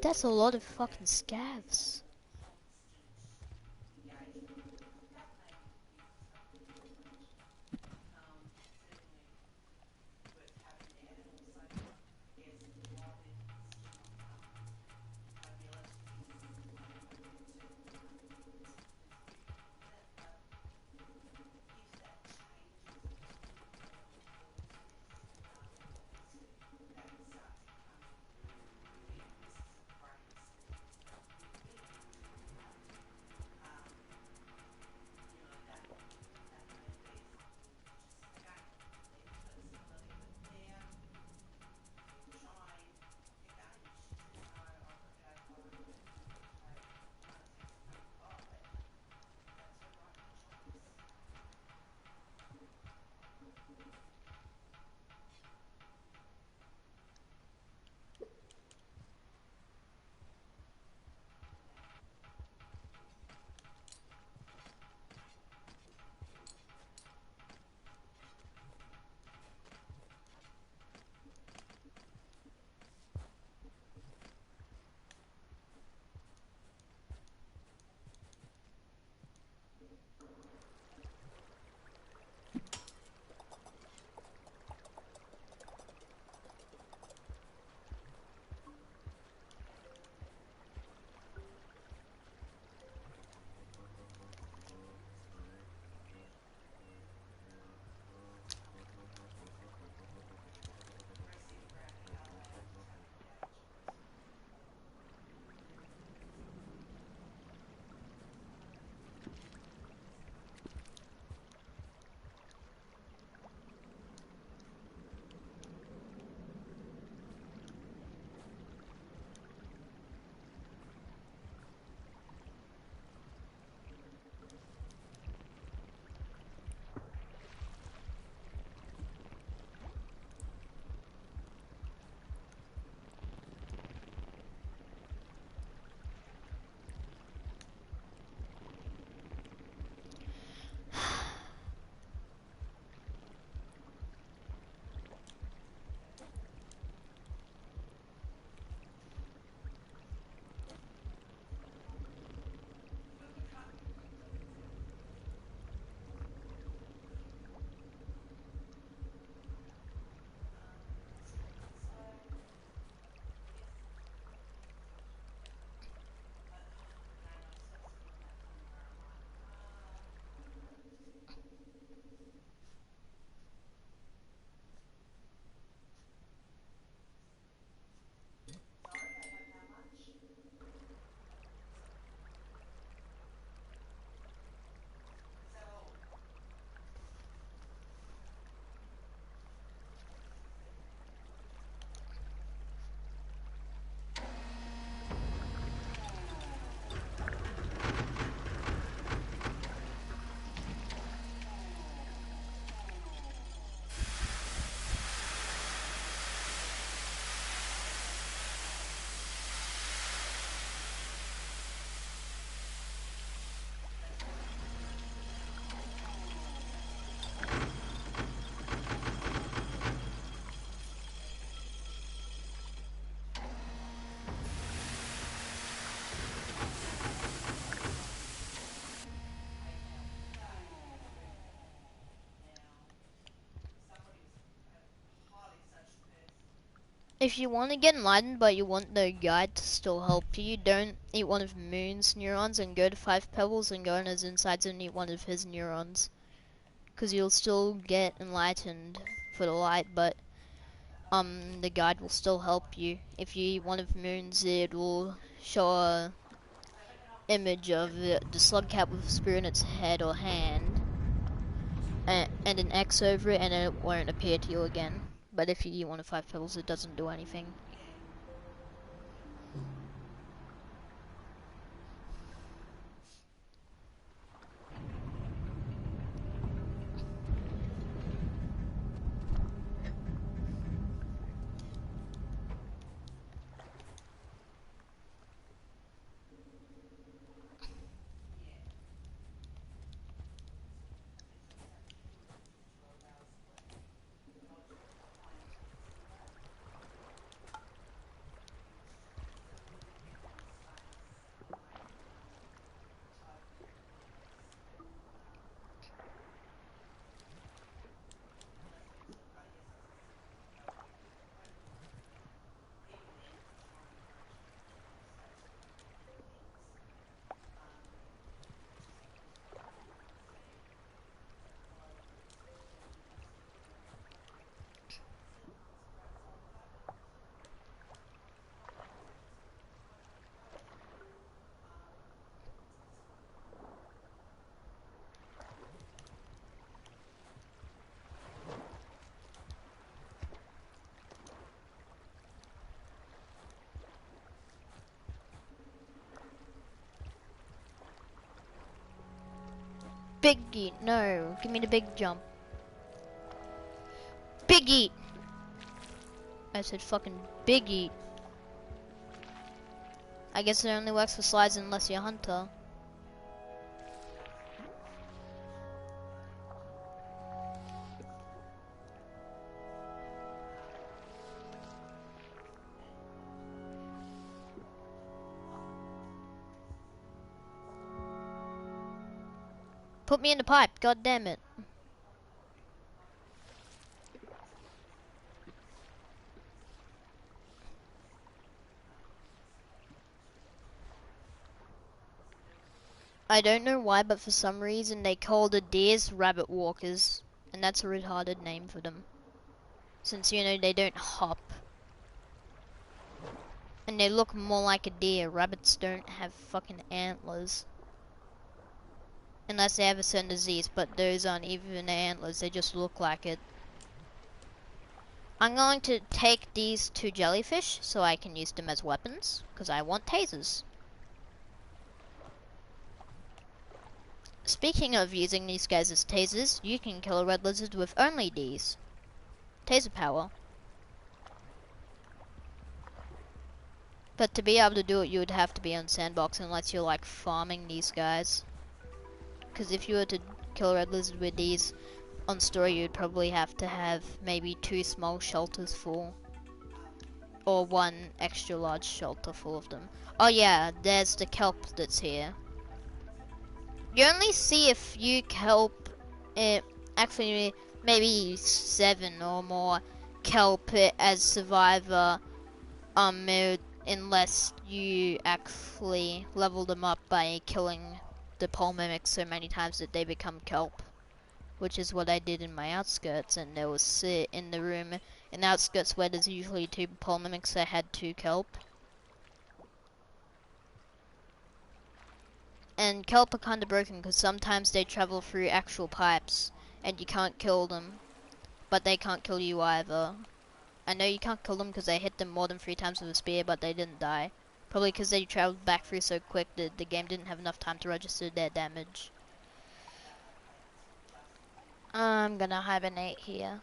That's a lot of fucking scavs. If you want to get enlightened but you want the guide to still help you, don't eat one of Moon's neurons and go to 5 Pebbles and go on his insides and eat one of his neurons. Because you'll still get enlightened for the light, but the guide will still help you. If you eat one of Moon's, it will show a image of the slug cat with a spear in its head or hand, and an X over it, and then it won't appear to you again. But if you eat one of 5 pebbles, it doesn't do anything. Big eat, no, give me the big jump. Big eat! I said fucking big eat. I guess it only works for slides unless you're a hunter. Put me in the pipe, god damn it. I don't know why, but for some reason they call the deers rabbit walkers, and that's a retarded name for them. Since, you know, they don't hop. And they look more like a deer. Rabbits don't have fucking antlers. Unless they have a certain disease, but those aren't even antlers, they just look like it. I'm going to take these 2 jellyfish so I can use them as weapons, because I want tasers. Speaking of using these guys as tasers, you can kill a red lizard with only these. Taser power. But to be able to do it, you would have to be on Sandbox unless you're like farming these guys. Because if you were to kill a red lizard with these on story, you'd probably have to have maybe 2 small shelters full. Or 1 extra large shelter full of them. Oh yeah, there's the kelp that's here. You only see a few kelp, actually maybe 7 or more kelp as survivor mode, unless you actually level them up by killing the pole mimics so many times that they become kelp. Which is what I did in my outskirts, and there was in the room in the outskirts where there's usually 2 pole mimics, I had 2 kelp. And kelp are kinda broken because sometimes they travel through actual pipes and you can't kill them, but they can't kill you either. I know you can't kill them because I hit them more than 3 times with a spear, but they didn't die. Probably because they traveled back through so quick that the game didn't have enough time to register their damage. I'm gonna hibernate here.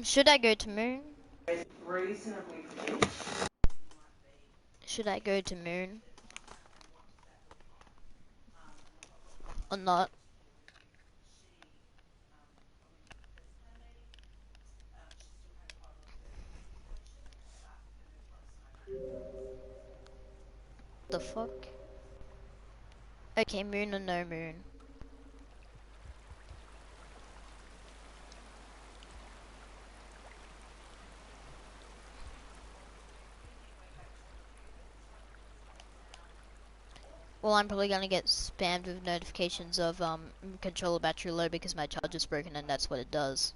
Should I go to moon? Should I go to moon? Or not? The fuck? Okay, moon or no moon? Well, I'm probably gonna get spammed with notifications of controller battery low because my charger's broken, and that's what it does.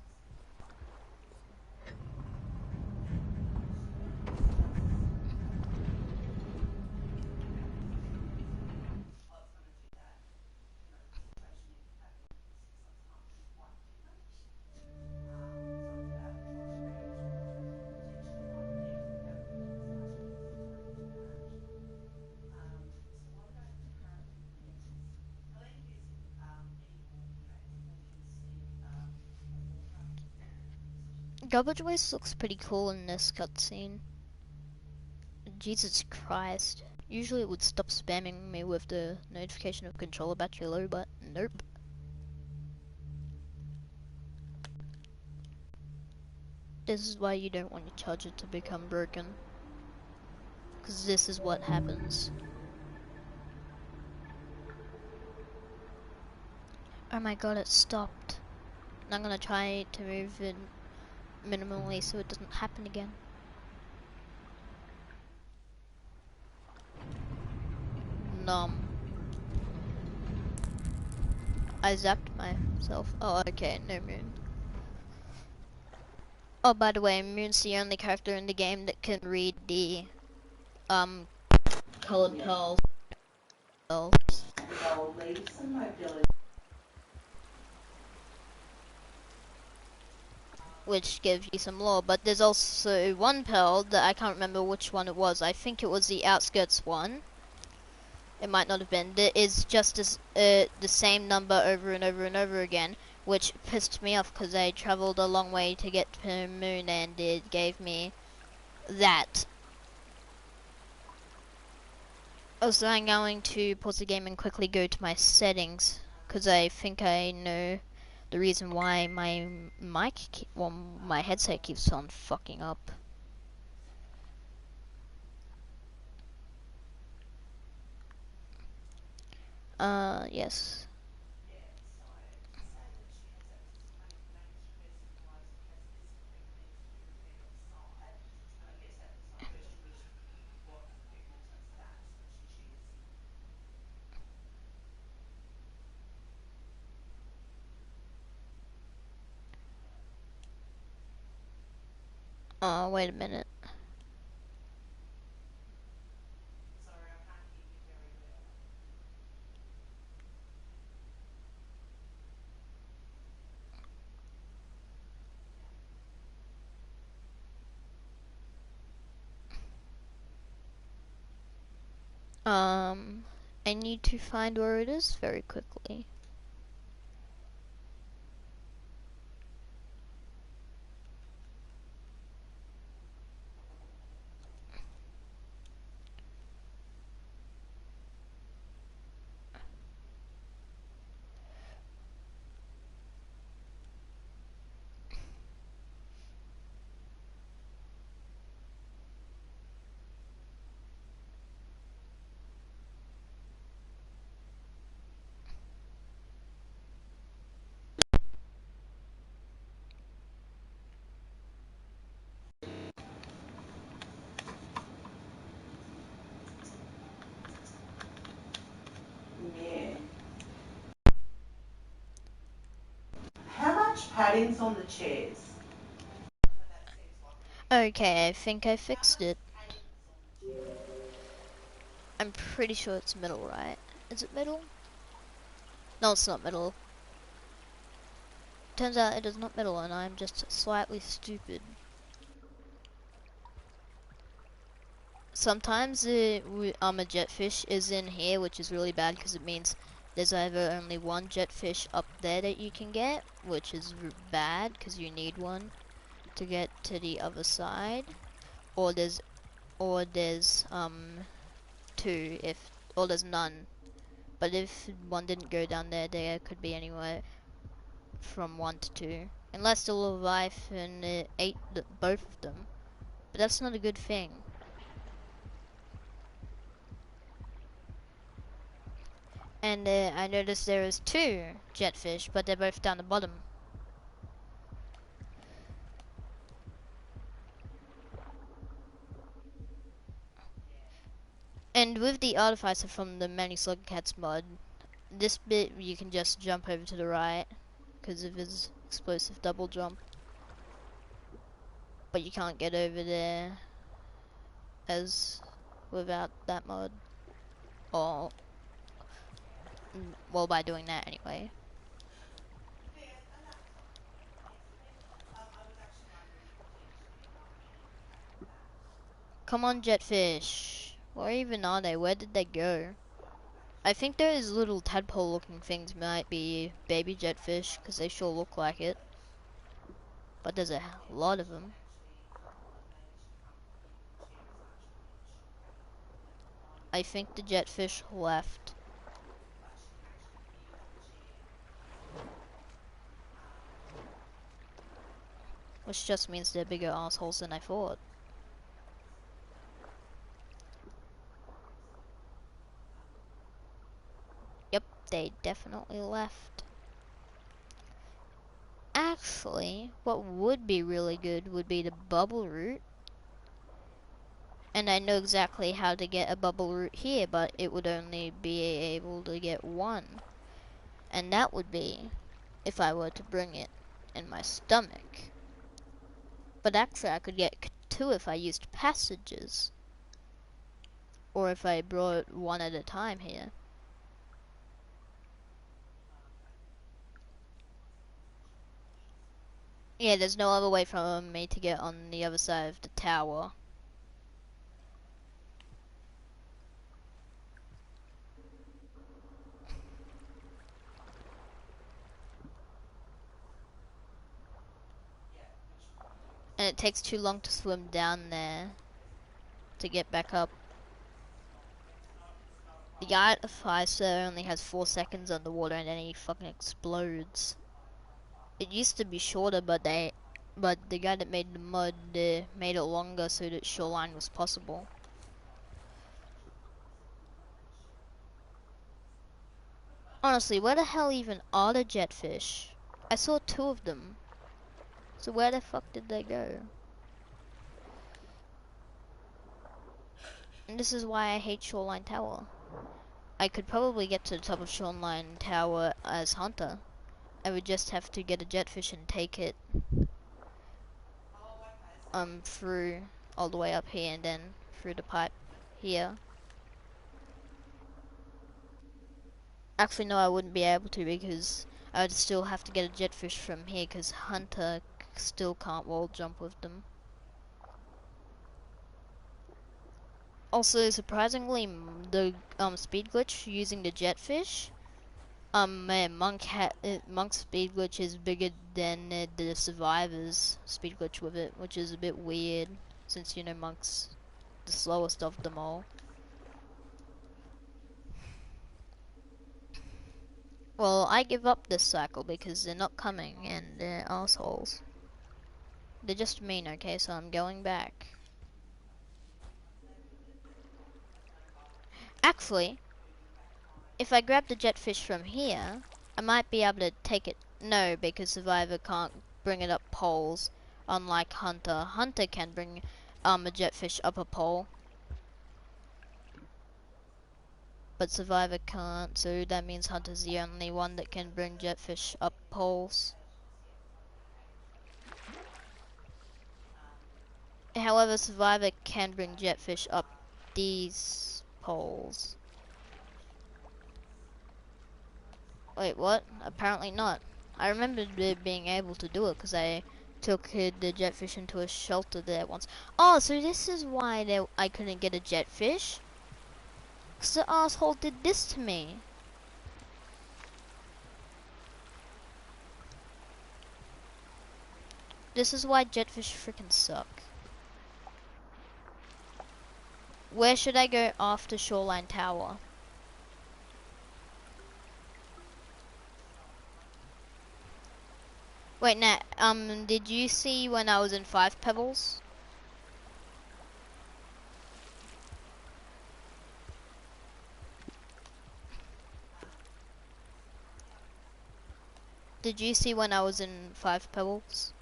Garbage Waste looks pretty cool in this cutscene. Jesus Christ. Usually it would stop spamming me with the notification of controller battery low, but nope. This is why you don't want your charger to become broken. Because this is what happens. Oh my god, it stopped. And I'm gonna try to move it minimally so it doesn't happen again. Numb. I zapped myself. Oh, okay, no moon. Oh, by the way, Moon's the only character in the game that can read the, colored pearls. Which gives you some lore, but there's also one pearl that I can't remember which one it was. I think it was the outskirts one. It might not have been. That is just as the same number over and over and over again, which pissed me off because I traveled a long way to get to Moon, and it gave me that. Also, I'm going to pause the game and quickly go to my settings because I think I know the reason why my my headset keeps on fucking up. Yes. Wait a minute. I need to find where it is very quickly. How much padding's on the chairs? Okay, I think I fixed it. I'm pretty sure it's middle, right? Is it middle? No, it's not middle. Turns out it is not middle, and I'm just slightly stupid. Sometimes a jetfish is in here, which is really bad because it means there's either only one jetfish up there that you can get, which is bad because you need one to get to the other side, or there's two if or there's none. But if one didn't go down there, there could be anywhere from 1 to 2, unless the little life and it ate both of them. But that's not a good thing. And I noticed there is 2 jetfish, but they're both down the bottom. And with the artificer from the Many Slug Cats mod, this bit you can just jump over to the right because of his explosive double jump. But you can't get over there as without that mod. Or, well, by doing that anyway. Come on, jetfish. Where even are they? Where did they go? I think those little tadpole looking things might be baby jetfish, because they sure look like it. but there's a lot of them. I think the jetfish left. Which just means they're bigger assholes than I thought. Yep, they definitely left. Actually, what would be really good would be the bubble root. And I know exactly how to get a bubble root here, but it would only be able to get one. And that would be if I were to bring it in my stomach. But actually I could get two if I used passages. Or if I brought one at a time here. Yeah, there's no other way for me to get on the other side of the tower. And it takes too long to swim down there to get back up. The guy at the fire only has 4 seconds underwater and then he fucking explodes. It used to be shorter, but the guy that made the mud made it longer so that shoreline was possible. Honestly, where the hell even are the jetfish? I saw 2 of them. So where the fuck did they go? And this is why I hate Shoreline Tower. I could probably get to the top of Shoreline Tower as Hunter. I would just have to get a jetfish and take it through all the way up here and then through the pipe here. Actually no, I wouldn't be able to because I would still have to get a jetfish from here because Hunter still can't wall jump with them. Also, surprisingly, the speed glitch using the jetfish, Monk's speed glitch is bigger than the Survivor's speed glitch with it, which is a bit weird since you know Monk's the slowest of them all. Well, I give up this cycle because they're not coming and they're assholes. They're just mean, okay, so I'm going back. Actually, if I grab the jetfish from here, I might be able to take it. No, because Survivor can't bring it up poles, unlike Hunter. Hunter can bring a jetfish up a pole, but Survivor can't, so that means Hunter's the only one that can bring jetfish up poles. However, Survivor can bring jetfish up these poles. Wait, what? Apparently not. I remember being able to do it because I took the jetfish into a shelter there once. Oh, so this is why I couldn't get a jetfish? Because the asshole did this to me. This is why jetfish freaking suck. Where should I go after Shoreline Tower? Wait, Nat, did you see when I was in 5 Pebbles? Did you see when I was in 5 Pebbles?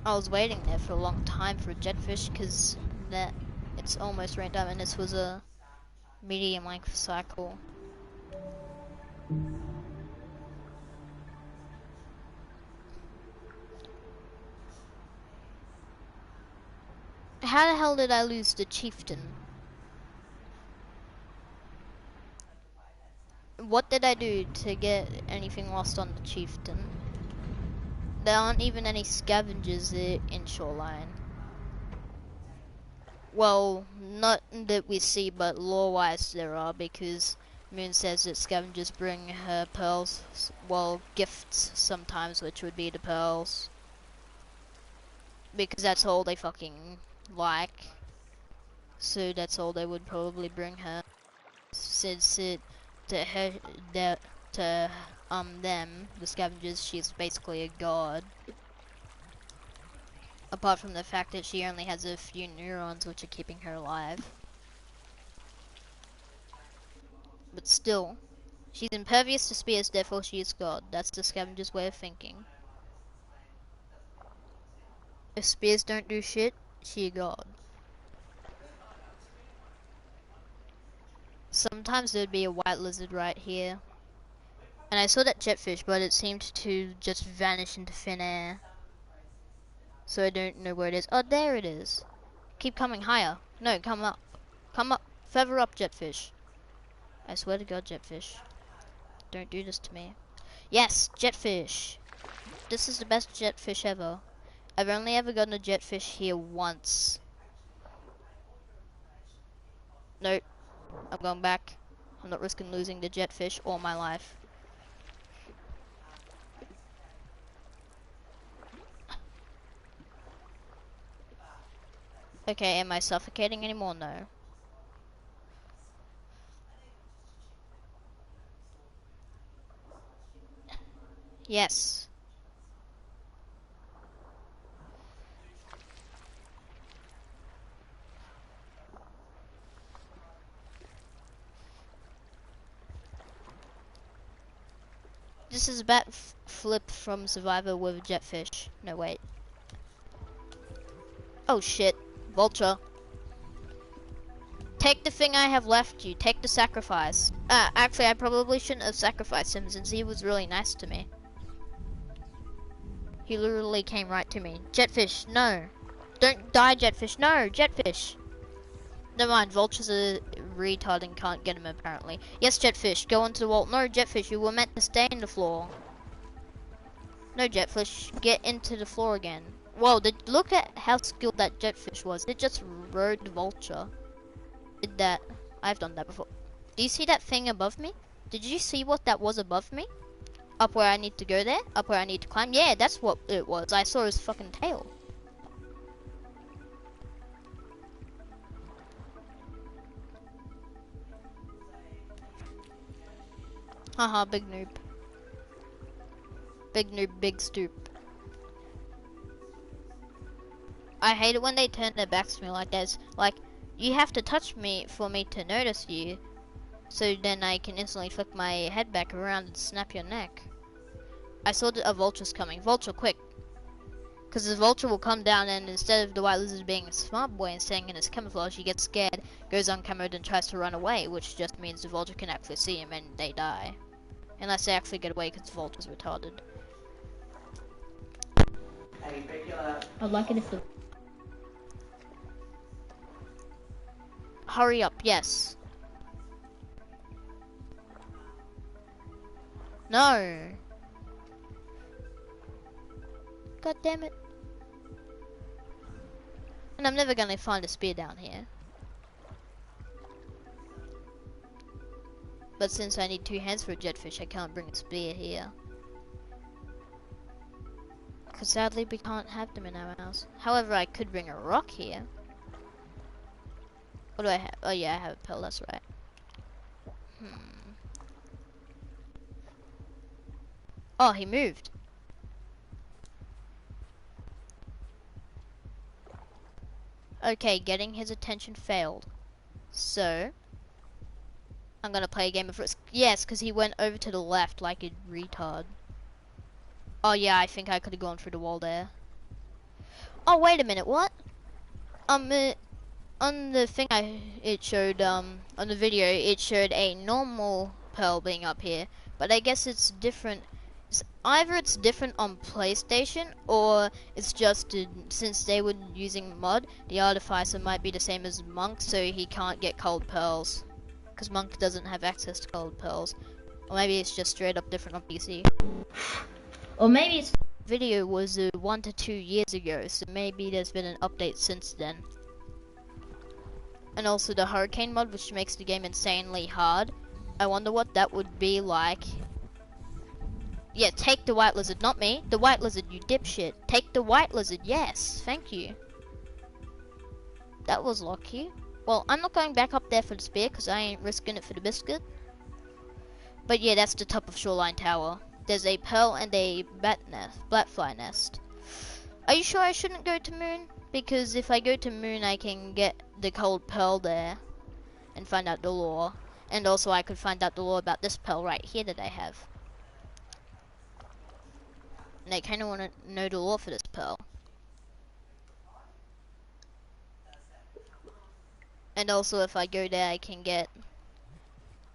I was waiting there for a long time for a jetfish because it's almost rained out and this was a medium length cycle. How the hell did I lose the chieftain? What did I do to get anything lost on the chieftain? There aren't even any scavengers in Shoreline. Well, not that we see, but lore-wise there are, because Moon says that scavengers bring her pearls, well, gifts sometimes, which would be the pearls. Because that's all they fucking like. So that's all they would probably bring her. Since it, to her, that, to, them, the scavengers, she's basically a god. Apart from the fact that she only has a few neurons which are keeping her alive. But still, she's impervious to spears, therefore she is god. That's the scavenger's way of thinking. If spears don't do shit, she a god. Sometimes there'd be a white lizard right here. And I saw that jetfish, but it seemed to just vanish into thin air. So I don't know where it is. Oh, there it is. Keep coming higher. No, come up. Come up. Further up, jetfish. I swear to God, jetfish. Don't do this to me. Yes, jetfish. This is the best jetfish ever. I've only ever gotten a jetfish here once. Nope. I'm going back. I'm not risking losing the jetfish all my life. Okay, am I suffocating anymore? No. Yes. This is a bat flip from Survivor with jetfish. No, wait. Oh shit. Vulture. Take the thing I have left you. Take the sacrifice. Actually, I probably shouldn't have sacrificed him since he was really nice to me. He literally came right to me. Jetfish, no. Don't die, Jetfish. No, Jetfish. Never mind, Vulture's a retard and can't get him apparently. Yes, Jetfish, go onto the wall. No, Jetfish, you were meant to stay in the floor. No, Jetfish, get into the floor again. Whoa, look at how skilled that Jetfish was. It just rode the Vulture. Did that. I've done that before. Do you see that thing above me? Did you see what that was above me? Up where I need to go there? Up where I need to climb? Yeah, that's what it was. I saw his fucking tail. Haha, big noob. Big noob, big stoop. I hate it when they turn their backs to me like this. Like, you have to touch me for me to notice you. So then I can instantly flick my head back around and snap your neck. I saw that a vulture's coming. Vulture, quick. Because the vulture will come down and instead of the white lizard being a smart boy and staying in his camouflage, he gets scared, goes uncameraed and tries to run away, which just means the vulture can actually see him and they die. Unless they actually get away because the vulture's retarded. I'd like it if the... Hurry up, yes. No. God damn it. And I'm never gonna find a spear down here. But since I need 2 hands for a jetfish, I can't bring a spear here. Because sadly we can't have them in our house. However, I could bring a rock here. What do I have? Oh yeah, I have a pearl, that's right. Oh, he moved. Okay, getting his attention failed. So, I'm gonna play a game of Risk. Yes, because he went over to the left like a retard. Oh yeah, I think I could have gone through the wall there. Oh, wait a minute, what? On the thing it showed, on the video, it showed a normal pearl being up here. But I guess it's different. Either it's different on PlayStation, or it's just, since they were using mod, the artificer might be the same as Monk, so he can't get cold pearls. Because Monk doesn't have access to cold pearls. Or maybe it's just straight up different on PC. Or maybe it's video was 1 to 2 years ago, so maybe there's been an update since then. And also the hurricane mod, which makes the game insanely hard. I wonder what that would be like. Yeah, take the white lizard, not me. The white lizard, you dipshit. Take the white lizard, yes, thank you. That was lucky. Well, I'm not going back up there for the spear, because I ain't risking it for the biscuit. But yeah, that's the top of Shoreline Tower. There's a pearl and a blackfly nest. Are you sure I shouldn't go to Moon? Because if I go to Moon, I can get the cold pearl there and find out the lore. And also I could find out the lore about this pearl right here that I have. And I kind of want to know the lore for this pearl. And also if I go there, I can get,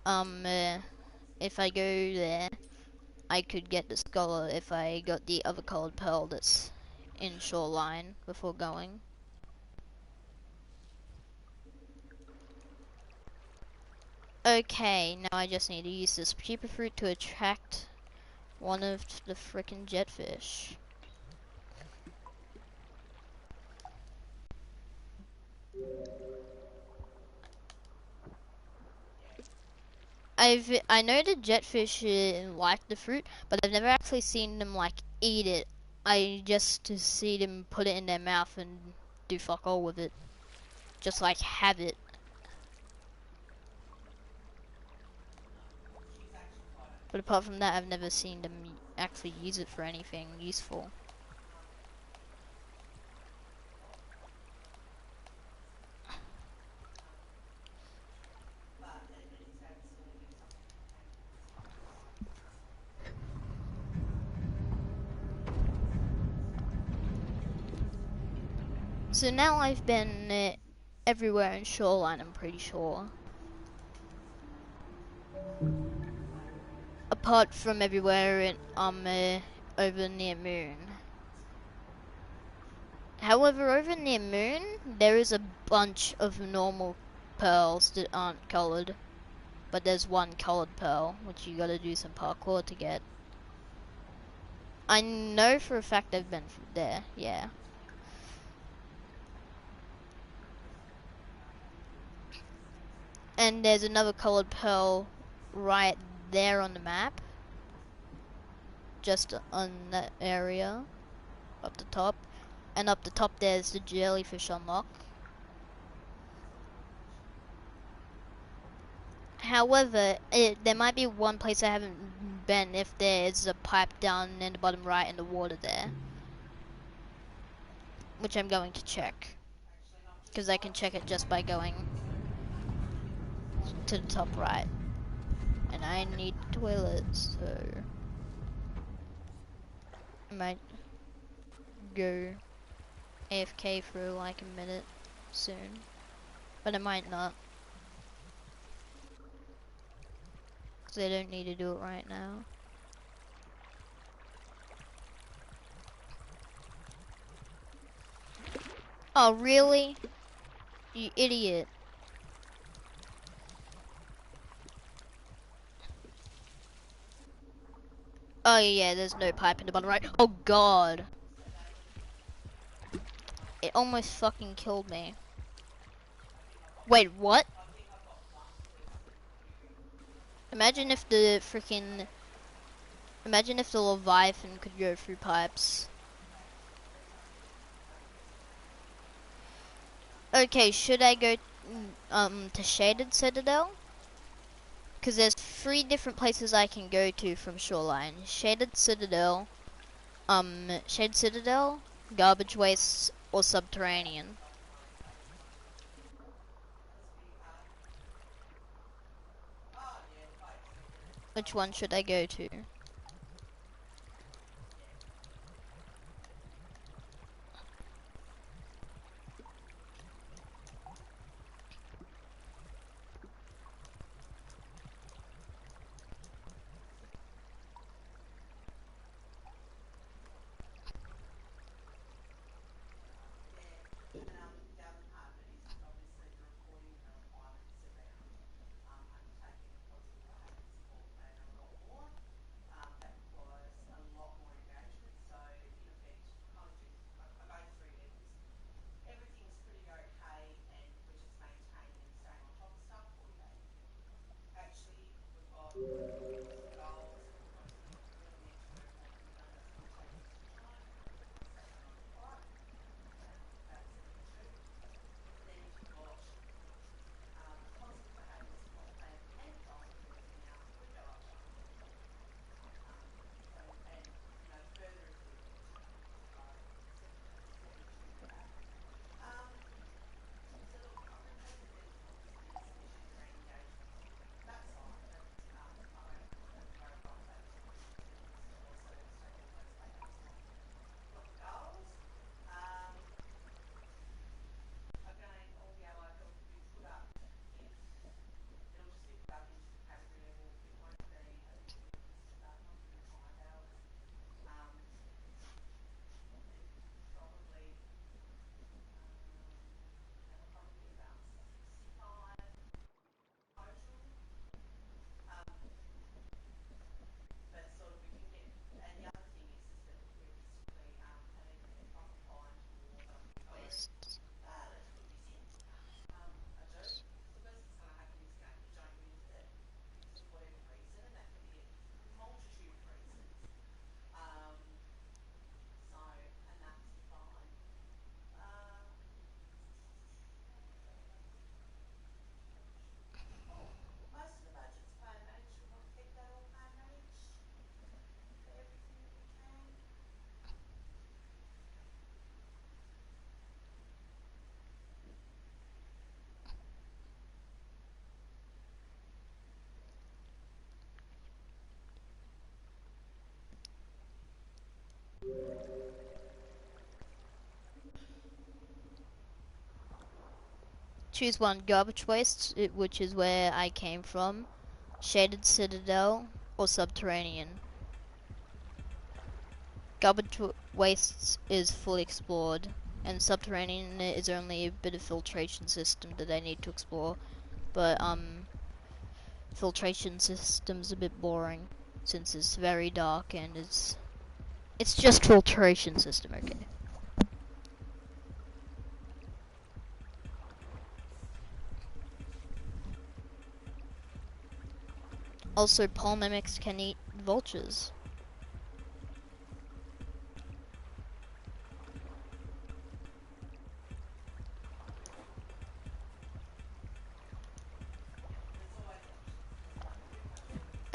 if I go there, I could get the scholar if I got the other colored pearl that's in Shoreline before going. Okay, now I just need to use this cheaper fruit to attract one of the frickin' jetfish. I know the jetfish like the fruit, but I've never actually seen them like eat it. I just to see them put it in their mouth and do fuck all with it. Just like have it. But apart from that, I've never seen them actually use it for anything useful. So now I've been everywhere in Shoreline, I'm pretty sure. Apart from everywhere in over near Moon. However, over near Moon, there is a bunch of normal pearls that aren't colored. But there's one colored pearl, which you gotta do some parkour to get. I know for a fact I've been there, yeah. And there's another colored pearl right there on the map. Just on that area. Up the top. And up the top there's the jellyfish unlock. However, there might be one place I haven't been if there's a pipe down in the bottom right in the water there. Which I'm going to check. Because I can check it just by going to the top right. And I need the toilet, so I might go AFK for like a minute soon. But I might not. Because I don't need to do it right now. Oh, really? You idiot. Oh yeah, there's no pipe in the bottom right. Oh god. It almost fucking killed me. Wait, what? Imagine if the freaking... Imagine if the Leviathan could go through pipes. Okay, should I go to Shaded Citadel? Because there's 3 different places I can go to from Shoreline. Shaded Citadel, Garbage Waste, or Subterranean. Which one should I go to? Choose one: garbage waste, which is where I came from, shaded citadel, or subterranean. Garbage waste is fully explored, and subterranean is only a bit of filtration system that I need to explore. But filtration system's a bit boring since it's very dark and it's just filtration system, okay. Also, pole mimics can eat vultures.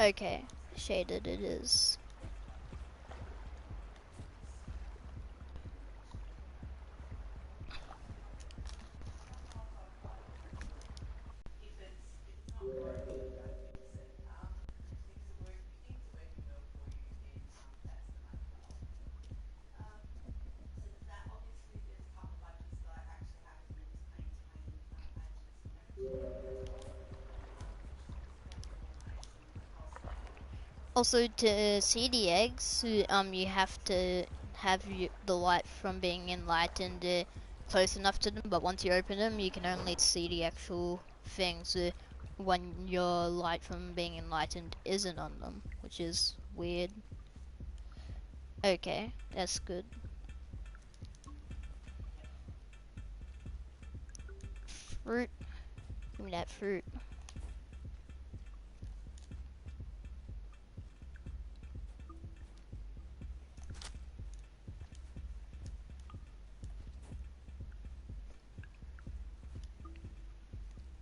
Okay, shaded it is. Also, to see the eggs, you have to have the light from being enlightened close enough to them. But once you open them, you can only see the actual things when your light from being enlightened isn't on them, which is weird. Okay, that's good. Fruit. Give me that fruit.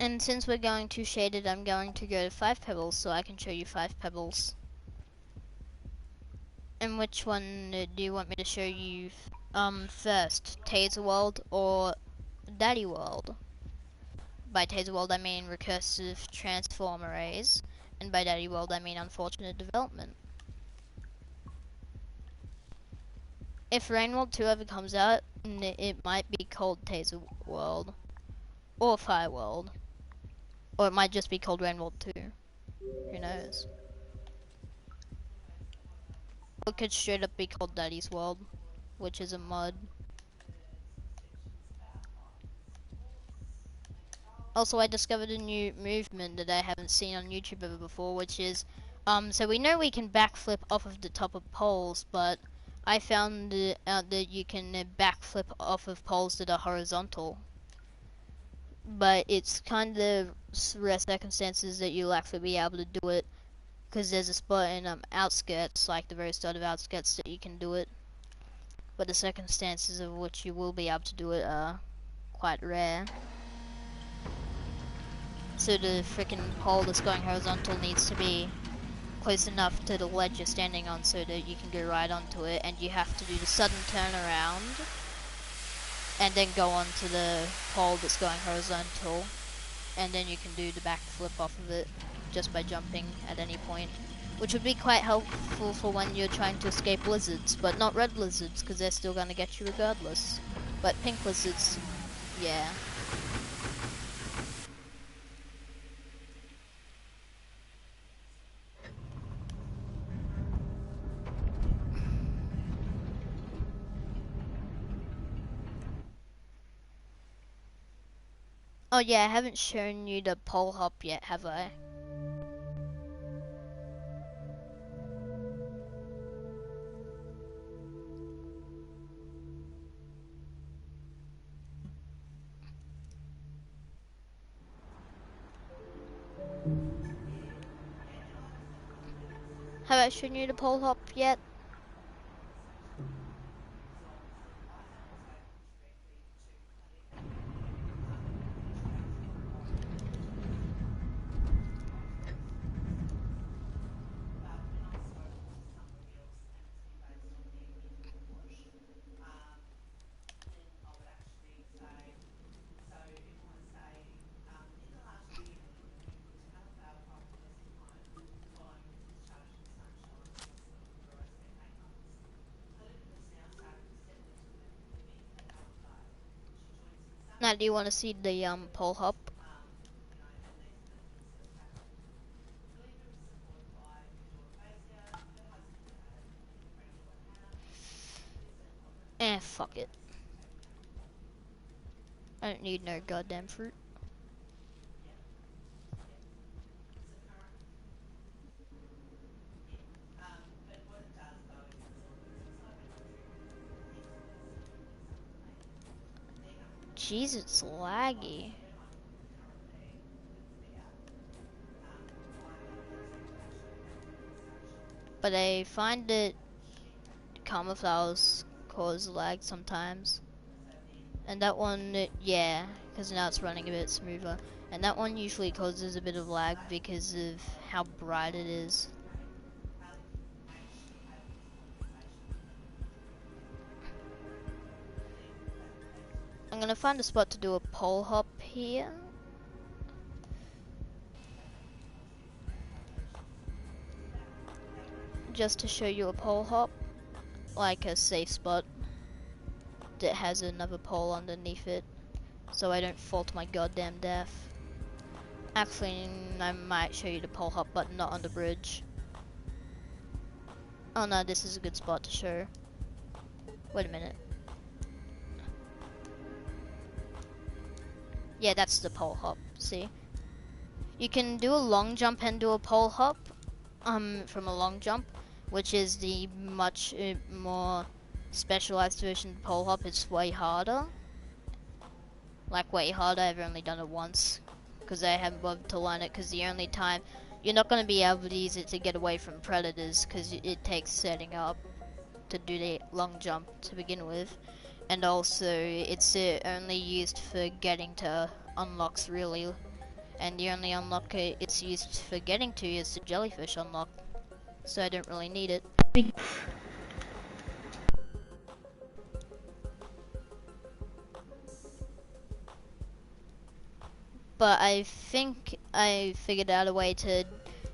And since we're going to shaded, I'm going to go to 5 pebbles so I can show you 5 pebbles. And which one do you want me to show you first? Taser World or Daddy World? By Taser World I mean recursive transform arrays, and by Daddy World I mean unfortunate development. If Rain World 2 ever comes out, it might be called Taser World or Fire World, or it might just be called Rain World 2. Who knows? It could straight up be called Daddy's World, which is a mod. Also, I discovered a new movement that I haven't seen on YouTube ever before, which is, so we know we can backflip off of the top of poles, but I found out that you can backflip off of poles that are horizontal. But it's kind of rare circumstances that you'll actually be able to do it, because there's a spot in Outskirts, like the very start of Outskirts, that you can do it. But the circumstances of which you will be able to do it are quite rare. So the freaking pole that's going horizontal needs to be close enough to the ledge you're standing on so that you can go right onto it, and you have to do the sudden turn around and then go onto the pole that's going horizontal, and then you can do the backflip off of it just by jumping at any point, which would be quite helpful for when you're trying to escape lizards, but not red lizards because they're still going to get you regardless. But pink lizards, yeah. Oh yeah, I haven't shown you the pole hop yet, have I? Have I shown you the pole hop yet? Matt, do you want to see the pole hop? Fuck it. I don't need no goddamn fruit. Jeez, it's laggy. But I find that Karma flowers cause lag sometimes. And that one, yeah, because now it's running a bit smoother. And that one usually causes a bit of lag because of how bright it is. I'm gonna find a spot to do a pole hop here. Just to show you a pole hop, like a safe spot that has another pole underneath it, so I don't fall to my goddamn death. Actually, I might show you the pole hop, but not on the bridge. Oh no, this is a good spot to show. Wait a minute. Yeah, that's the pole hop, see? You can do a long jump and do a pole hop, from a long jump, which is the much more specialized version of pole hop. It's way harder. Like, way harder. I've only done it once, because I haven't bothered to learn it, because the only time you're not going to be able to use it to get away from predators, because it takes setting up to do the long jump to begin with. And also, it's only used for getting to unlocks, really. And the only unlock it's used for getting to is the jellyfish unlock. So I don't really need it. But I think I figured out a way to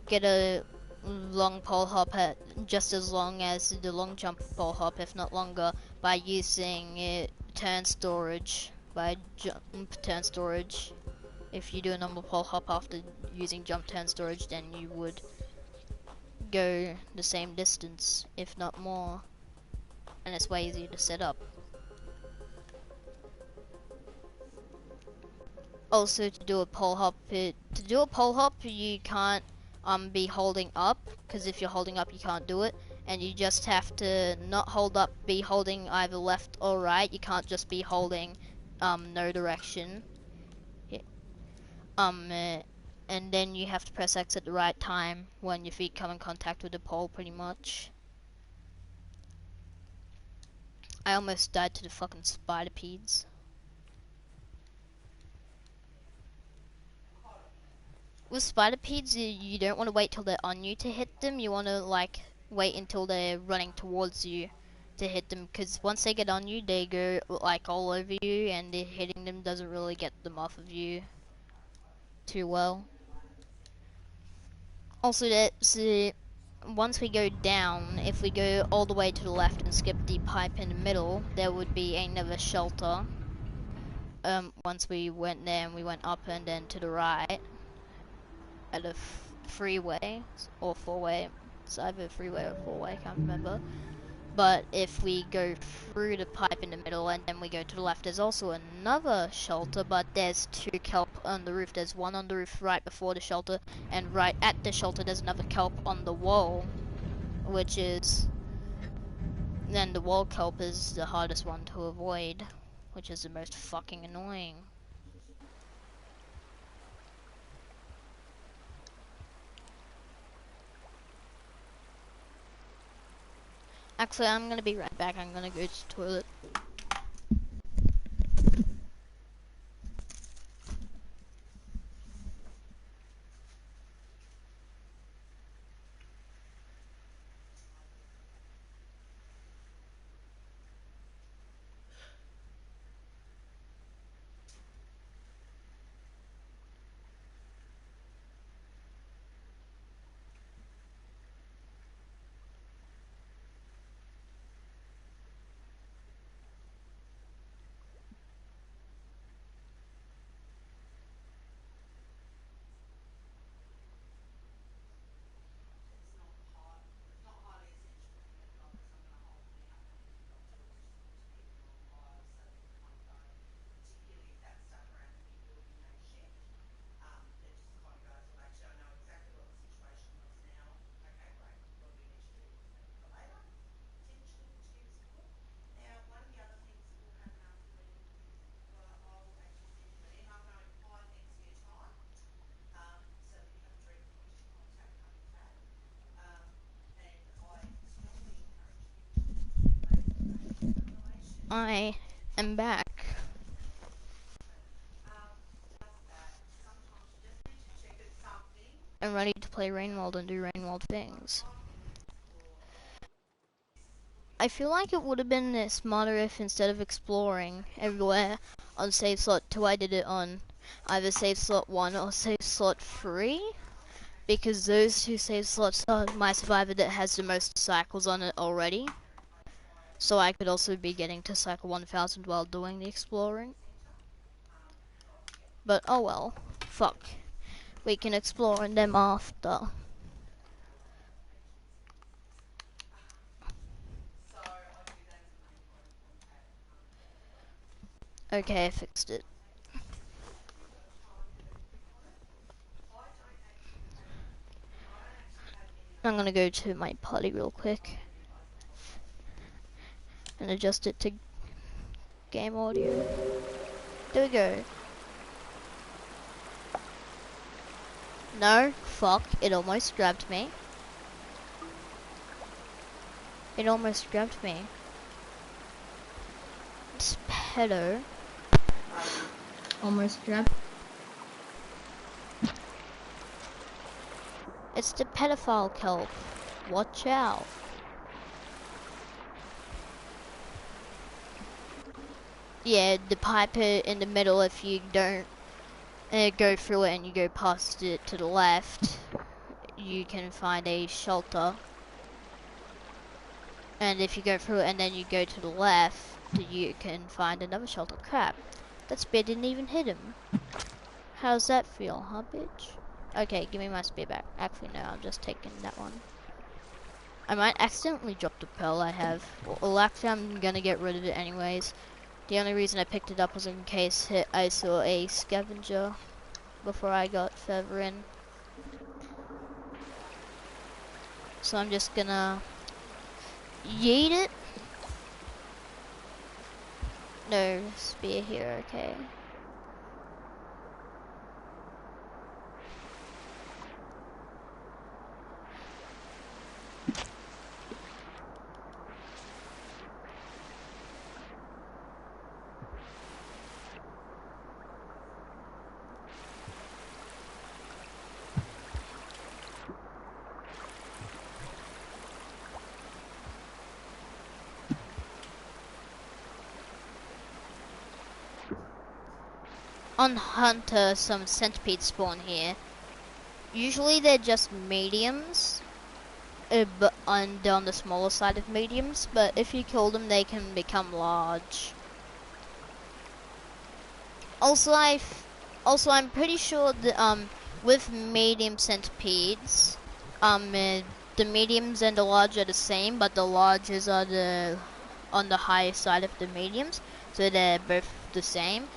get a long pole hop at just as long as the long jump pole hop, if not longer, by using turn storage. By jump turn storage. If you do a normal pole hop after using jump turn storage, then you would go the same distance, if not more. And it's way easier to set up. Also, to do a pole hop, you can't be holding up, because if you're holding up you can't do it, and you just have to not hold up, be holding either left or right. You can't just be holding no direction. And then you have to press X at the right time when your feet come in contact with the pole, pretty much. I almost died to the fucking spider-peds. With spider-peds, you don't want to wait till they're on you to hit them. You want to, like, wait until they're running towards you to hit them, because once they get on you, they go, like, all over you, and hitting them doesn't really get them off of you too well. Also, once we go down, if we go all the way to the left and skip the pipe in the middle, there would be another shelter. Once we went there and we went up and then to the right at a freeway or four-way. It's either a freeway or four-way, I can't remember. But if we go through the pipe in the middle and then we go to the left, there's also another shelter, but there's two kelp on the roof. There's one on the roof right before the shelter, and right at the shelter there's another kelp on the wall, which is... Then the wall kelp is the hardest one to avoid, which is the most fucking annoying. Actually, I'm gonna be right back. I'm gonna go to the toilet. I am back. I'm ready to play Rainworld and do Rainworld things. I feel like it would have been smarter if instead of exploring everywhere on save slot 2 I did it on either save slot 1 or save slot 3. Because those two save slots are my survivor that has the most cycles on it already. So I could also be getting to cycle 1000 while doing the exploring. But oh well, fuck. We can explore in them after. Okay, I fixed it. I'm gonna go to my party real quick and adjust it to game audio. There we go. No, fuck, it almost grabbed me. It almost grabbed me. It's pedo. Almost grabbed. It's the pedophile kelp. Watch out. Yeah, the pipe in the middle, if you don't go through it and you go past it to the left, you can find a shelter. And if you go through it and then you go to the left, you can find another shelter. Crap, that spear didn't even hit him. How's that feel, huh, bitch? Okay, give me my spear back. Actually, no, I'm just taking that one. I might accidentally drop the pearl I have. Well, actually, I'm gonna get rid of it anyways. The only reason I picked it up was in case I saw a scavenger before I got further in. So I'm just gonna yeet it. No spear here, okay. On Hunter, some centipedes spawn here. Usually they're just mediums, but on the smaller side of mediums. But if you kill them, they can become large. Also, I'm pretty sure that with medium centipedes, the mediums and the large are the same, but the larges are on the higher side of the mediums, so they're both the same.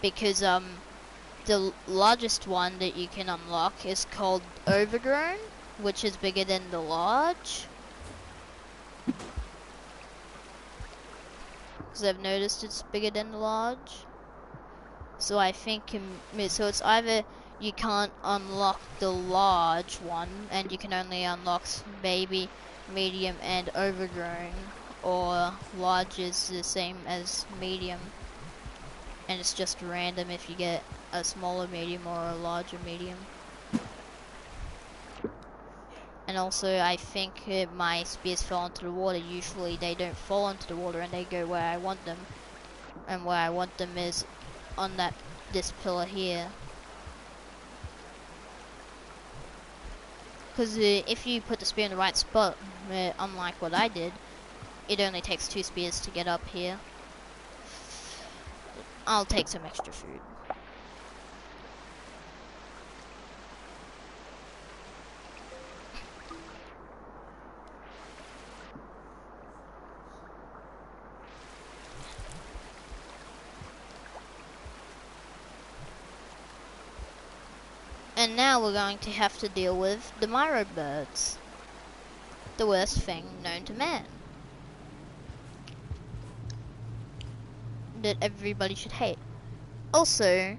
Because the largest one that you can unlock is called Overgrown, which is bigger than the large. Because I've noticed it's bigger than the large. So I think, so it's either you can't unlock the large one, and you can only unlock baby, medium, and overgrown, or large is the same as medium. And it's just random if you get a smaller medium or a larger medium. And also, I think my spears fell into the water. Usually they don't fall into the water and they go where I want them. And where I want them is on this pillar here. Because if you put the spear in the right spot, unlike what I did, it only takes 2 spears to get up here. I'll take some extra food. And now we're going to have to deal with the Myro birds. The worst thing known to man. That everybody should hate. Also,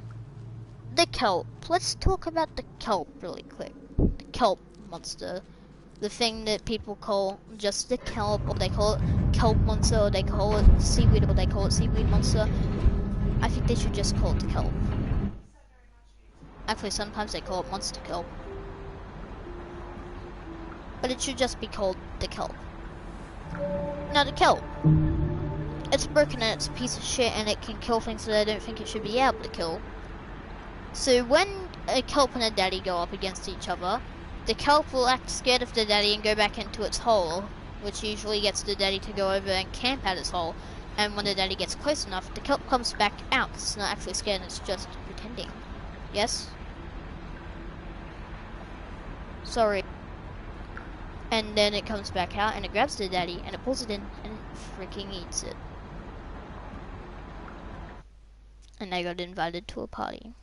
the kelp. Let's talk about the kelp really quick. The kelp monster. The thing that people call just the kelp, or they call it kelp monster, or they call it seaweed, or they call it seaweed monster. I think they should just call it the kelp. Actually, sometimes they call it monster kelp. But it should just be called the kelp. Now the kelp. It's broken and it's a piece of shit and it can kill things that I don't think it should be able to kill. So when a kelp and a daddy go up against each other, the kelp will act scared of the daddy and go back into its hole, which usually gets the daddy to go over and camp at its hole. And when the daddy gets close enough, the kelp comes back out because it's not actually scared, it's just pretending. Yes? Sorry. And then it comes back out and it grabs the daddy and it pulls it in and freaking eats it. And I got invited to a party.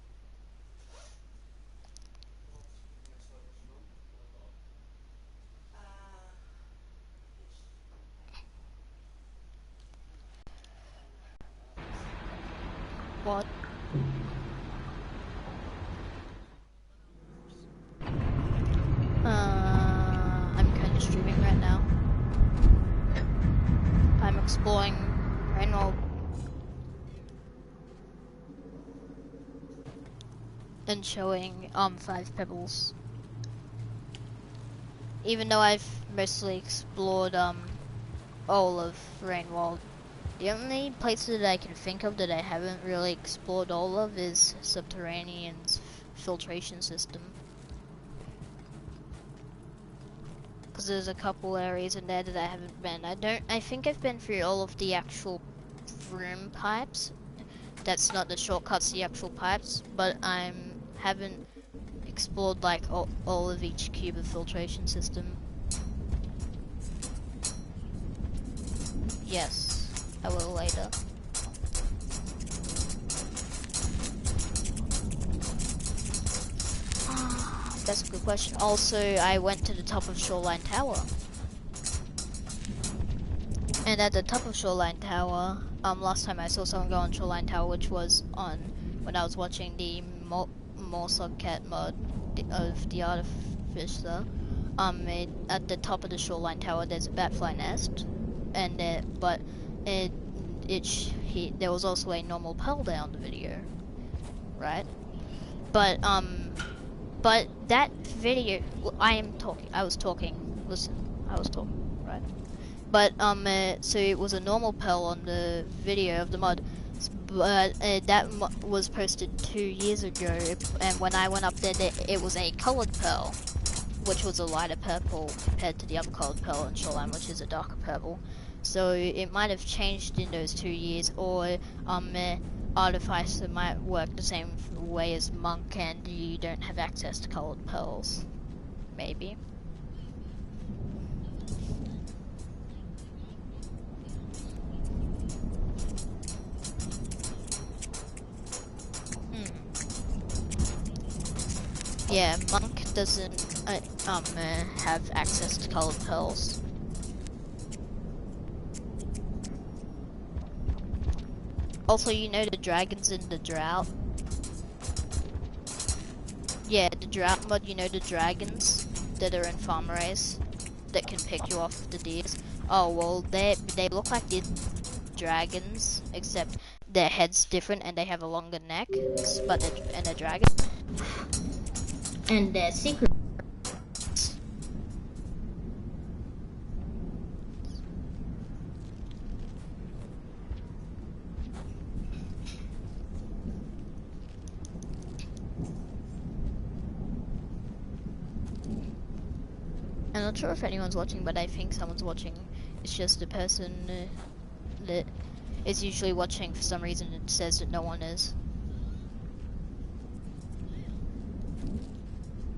What? I'm kind of streaming right now. I'm exploring Rainbow and showing 5 pebbles. Even though I've mostly explored all of Rainwald, the only places that I can think of that I haven't really explored all of is Subterranean's filtration system. Because there's a couple areas in there that I haven't been. I think I've been through all of the actual room pipes. That's not the shortcuts, the actual pipes, but haven't explored like all of each cube of filtration system. Yes, I will later. That's a good question. Also, I went to the top of Shoreline Tower. And at the top of Shoreline Tower, last time I saw someone go on Shoreline Tower, which was when I was watching the Morsog mod of the Artificer. At the top of the Shoreline Tower, there's a batfly nest, and there was also a normal pearl there on the video, right? But that video, I was talking, right? But so it was a normal pearl on the video of the mod, but that was posted 2 years ago, and when I went up there, it was a colored pearl, which was a lighter purple compared to the other colored pearl in Shoreline, which is a darker purple. So it might have changed in those 2 years, or Artificer might work the same way as Monk, and you don't have access to colored pearls. Maybe. Yeah, Monk doesn't have access to colored pearls. Also, you know the dragons in the drought? Yeah, the drought mod, you know the dragons that are in Farm Race that can pick you off the deers? Oh, well, they look like the dragons, except their head's different and they have a longer neck, but they're dragons. And their secret. I'm not sure if anyone's watching, but I think someone's watching. It's just the person that is usually watching. For some reason, it says that no one is.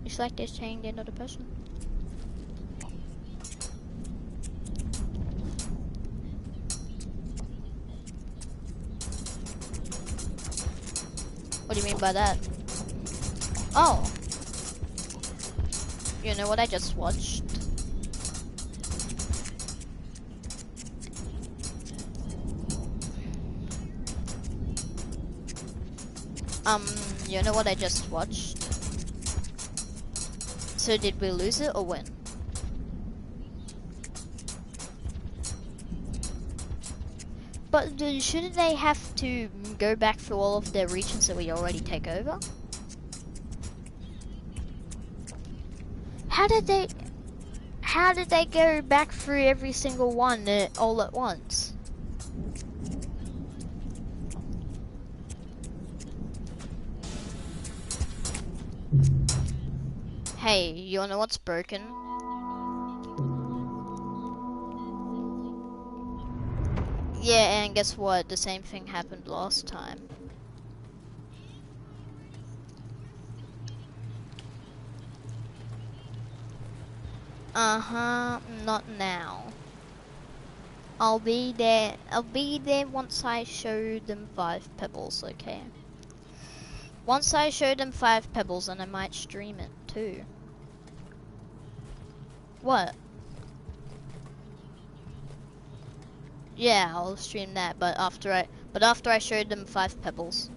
It's like they're saying they're not a person. What do you mean by that? Oh. You know what I just watched? You know what I just watched? So did we lose it or win? But shouldn't they have to go back through all of the regions that we already take over? How did they go back through every single one all at once? Hey, you wanna know what's broken? Yeah, and guess what? The same thing happened last time. Uh-huh, not now. I'll be there once I show them 5 pebbles, okay? Once I show them 5 pebbles, and I might stream it too. What? Yeah, I'll stream that, but after I showed them 5 pebbles.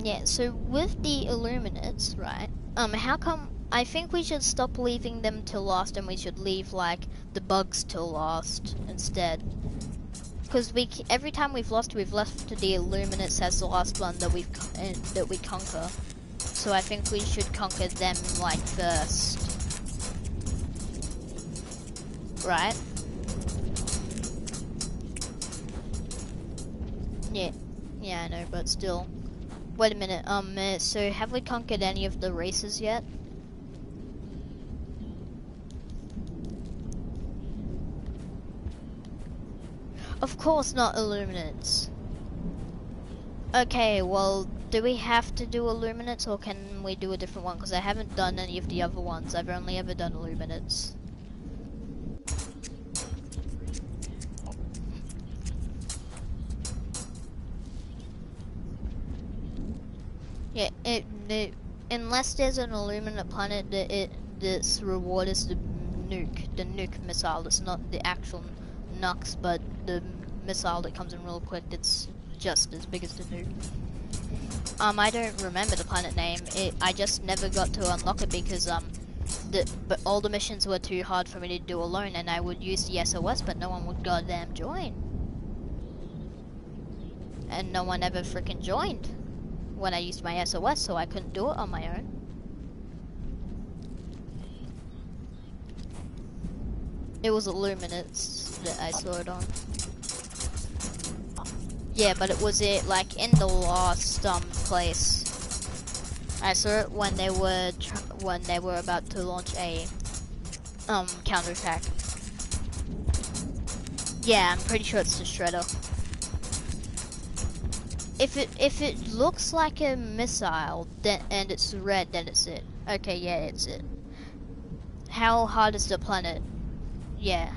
Yeah, so with the Illuminates, right, how come, I think we should stop leaving them till last and we should leave, like, the bugs till last instead. Because every time we've left the Illuminates as the last one that we conquer. So I think we should conquer them, like, first. Right? Yeah, I know, but still. Wait a minute, so have we conquered any of the races yet? Of course not Illuminates. Okay, well, do we have to do Illuminates or can we do a different one? Because I haven't done any of the other ones, I've only ever done Illuminates. Yeah, unless there's an Illuminate planet, this reward is the nuke missile. It's not the actual Nux, but the missile that comes in real quick. It's just as big as the nuke. I don't remember the planet name. I just never got to unlock it because but all the missions were too hard for me to do alone, and I would use the SOS, but no one would goddamn join. And no one ever freaking joined when I used my SOS, so I couldn't do it on my own. It was Illuminates that I saw it on. Yeah, but it was like in the last place. I saw it when they were about to launch a counterattack. Yeah, I'm pretty sure it's the Shredder. If it looks like a missile and it's red, then it's it. Okay, yeah, it's it. How hard is the planet? Yeah.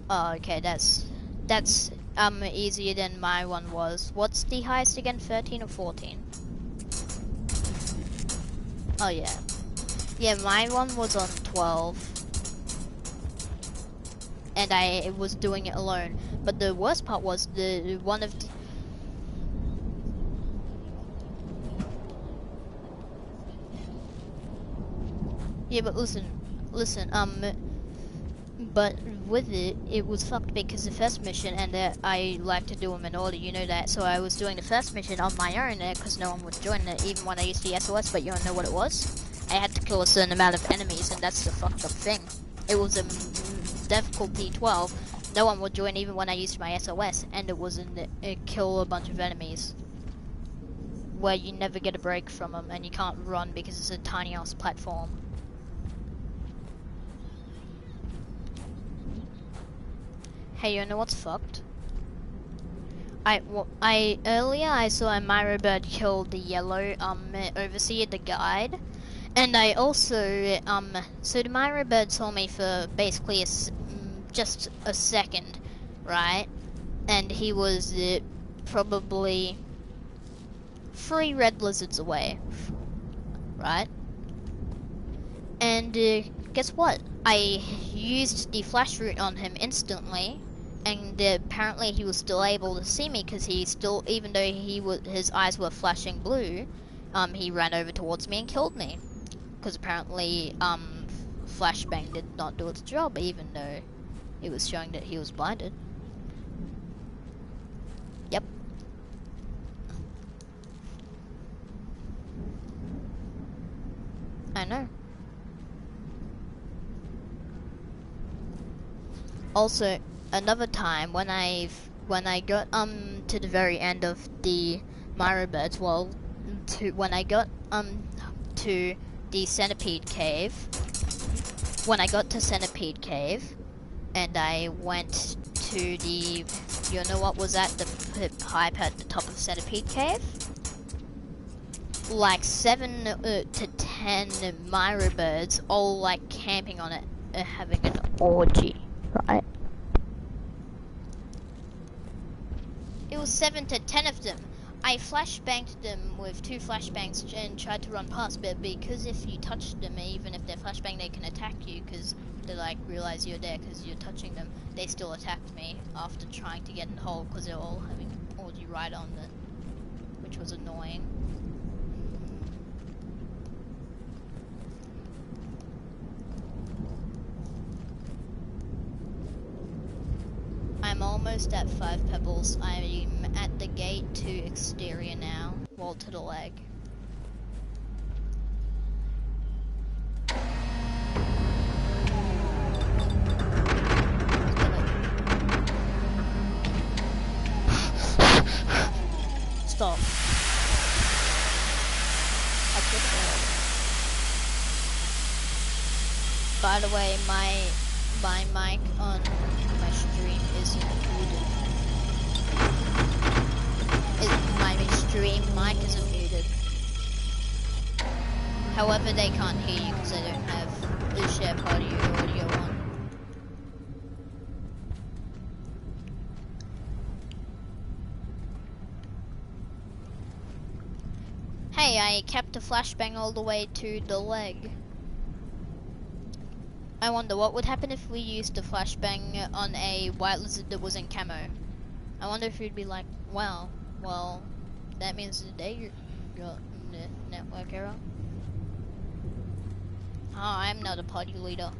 Oh, okay, that's easier than my one was. What's the highest again? 13 or 14? Oh yeah. Yeah, my one was on 12. And I was doing it alone. But the worst part was yeah, but listen, but with it was fucked because the first mission, and I like to do them in order, you know that, so I was doing the first mission on my own because no one would join it, even when I used the SOS, but you don't know what it was? I had to kill a certain amount of enemies, and that's the fucked up thing. It was a difficulty 12, no one would join even when I used my SOS, and it was kill a bunch of enemies. Where you never get a break from them, and you can't run because it's a tiny ass platform. Hey, you know what's fucked? Earlier I saw a Myro Bird kill the yellow overseer, the guide, and I also so the Myro Bird saw me for basically just a second, right? And he was probably 3 red lizards away, right? And guess what? I used the flash root on him instantly, And apparently he was still able to see me because he still, even though his eyes were flashing blue, he ran over towards me and killed me. Because apparently, flashbang did not do its job, even though it was showing that he was blinded. Yep. I know. Also, another time when I got to the very end of the Myra beds, well, when I got to the Centipede Cave, when I got to Centipede Cave, and I went to the, you know what was at the pipe at the top of Centipede Cave? Like 7 to 10 Myra birds, all like camping on it, having an orgy, right? It was 7 to 10 of them. I flashbanged them with 2 flashbangs and tried to run past, but because if you touch them, even if they're flashbang, they can attack you because they like realize you're there because you're touching them. They still attacked me after trying to get in the hole because they're all having orgy right on it, which was annoying. I'm almost at 5 pebbles. I'm at the gate to exterior now. Well, to the leg. Stop. I just By the way, my mic on my stream isn't muted. My stream mic isn't muted. However, they can't hear you because I don't have the share party audio on. Hey, I kept the flashbang all the way to the leg. I wonder what would happen if we used a flashbang on a white lizard that was in camo. I wonder if you'd be like, wow, well, that means they got network error. Oh, I'm not a party leader.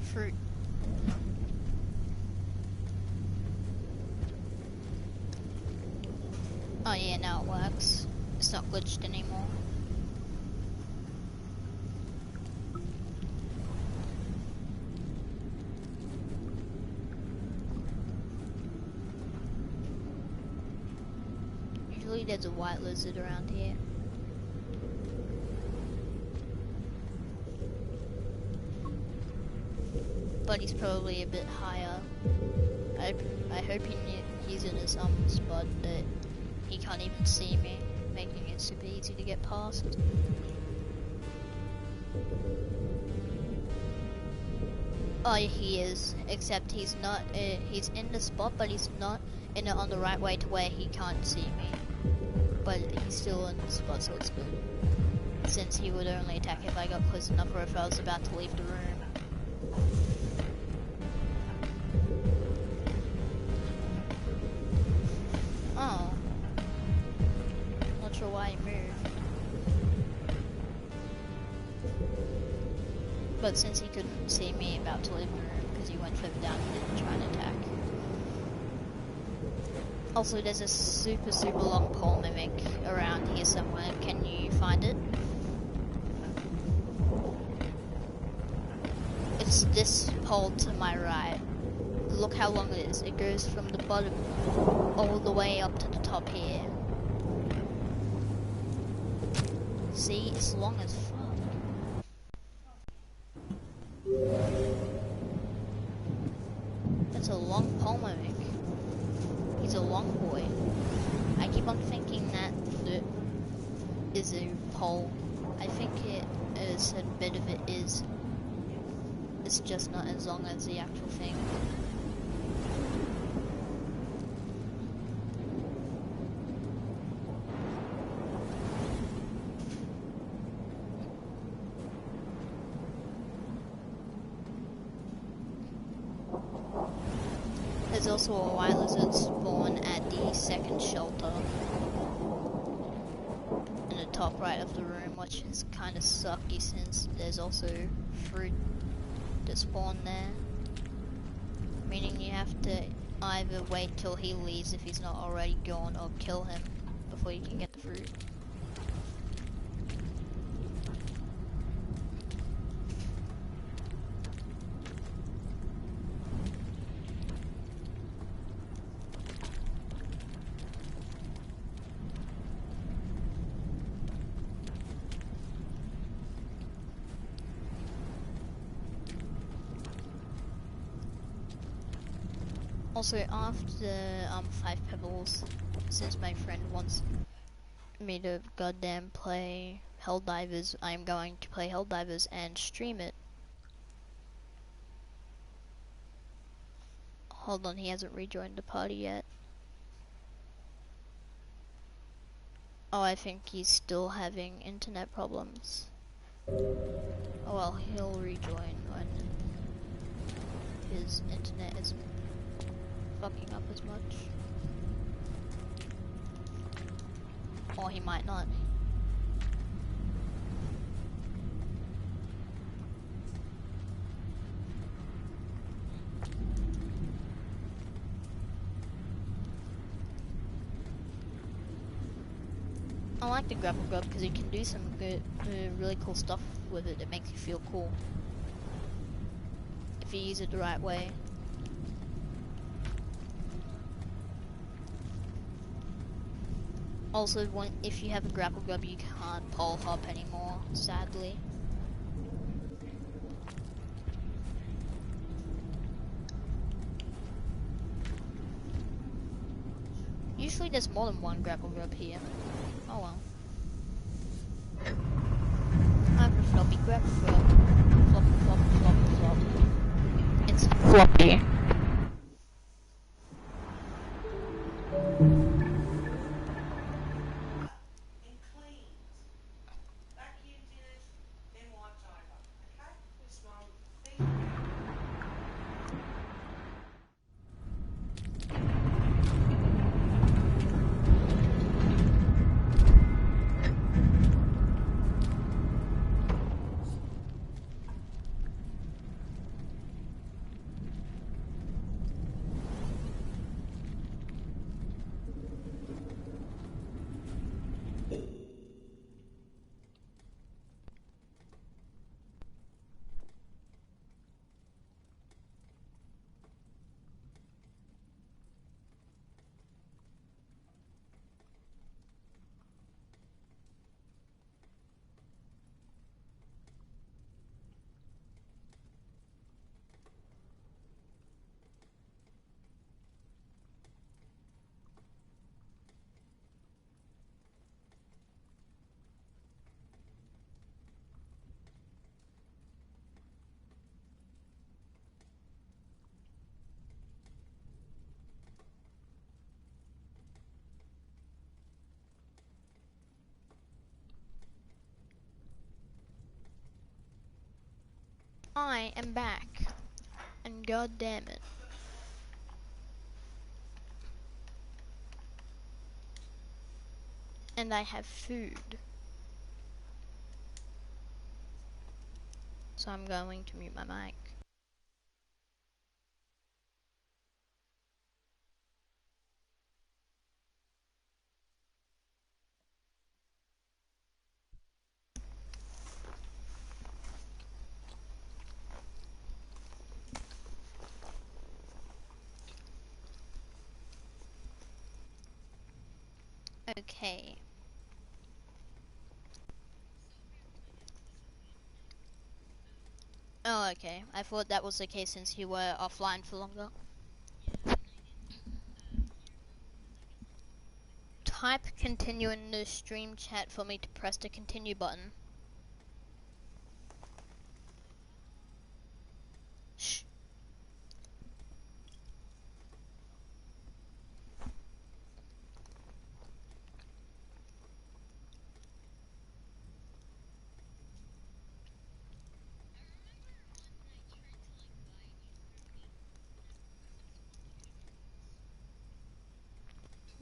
Fruit. Oh yeah, now it works. It's not glitched anymore. Usually there's a white lizard around here. But he's probably a bit higher. I hope he's in his spot that he can't even see me, making it super easy to get past. Oh, he is. Except he's not. He's in the spot, but he's not in it on the right way to where he can't see me. But he's still in the spot, so it's good. Since he would only attack if I got close enough, or if I was about to leave the room. Oh. Not sure why he moved. But since he couldn't see me about to leave the room because he went further down, he didn't try and attack. Also, there's a super long pole mimic around here somewhere. Can you find it? It's this pole to my right. Look how long it is. It goes from the bottom all the way up to the top here. See, it's long as fuck. That's a long pole mimic. He's a long boy. I keep on thinking that it is a pole. I think it is, a bit of it is. It's just not as long as the actual thing. There's also a white lizard spawn at the second shelter in the top right of the room, which is kind of sucky since there's also fruit that spawn there. Meaning you have to either wait till he leaves if he's not already gone, or kill him before you can get the fruit. Also, after 5 pebbles, since my friend wants me to goddamn play Helldivers, I'm going to play Helldivers and stream it. Hold on, he hasn't rejoined the party yet. Oh, I think he's still having internet problems. Oh well, he'll rejoin when his internet isn't fucking up as much. Or he might not. I like the grapple grub because you can do some good, really cool stuff with it. It makes you feel cool if you use it the right way. Also, if you have a grapple grub, you can't pole hop anymore, sadly. Usually there's more than one grapple grub here. Oh well. I have a floppy grapple grub. Flop, flop, flop, flop. It's floppy. I am back, and god damn it. And I have food. So I'm going to mute my mic. Okay. Oh, okay. I thought that was the case since you were offline for longer. Type continue in the stream chat for me to press the continue button. Shh.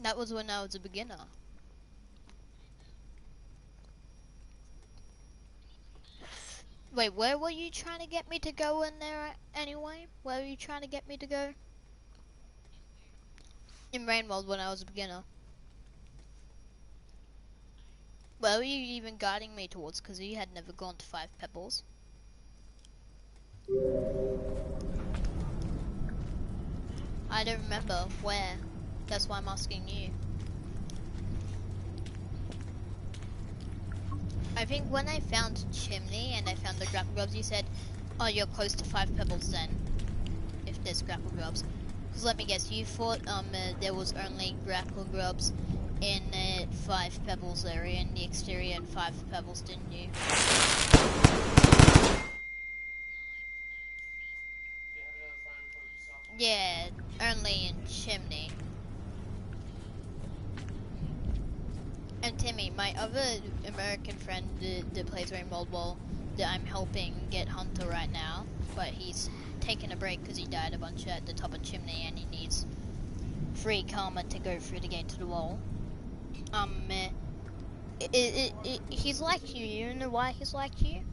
That was when I was a beginner. Wait, where were you trying to get me to go in there anyway? Where were you trying to get me to go? In Rainworld when I was a beginner. Where were you even guiding me towards? Because you had never gone to 5 Pebbles. I don't remember where. That's why I'm asking you. I think when I found Chimney and I found the grapple grubs, you said, oh, you're close to 5 Pebbles then. If there's grapple grubs. Because let me guess, you thought there was only grapple grubs in 5 Pebbles area, in the exterior and 5 Pebbles, didn't you? Yeah, only in Chimney. And Timmy, my other American friend that plays Rainbow Ball, that I'm helping get Hunter right now, but he's taking a break because he died a bunch at the top of Chimney and he needs 3 karma to go through the gate to the wall. He's like you. You know why he's like you?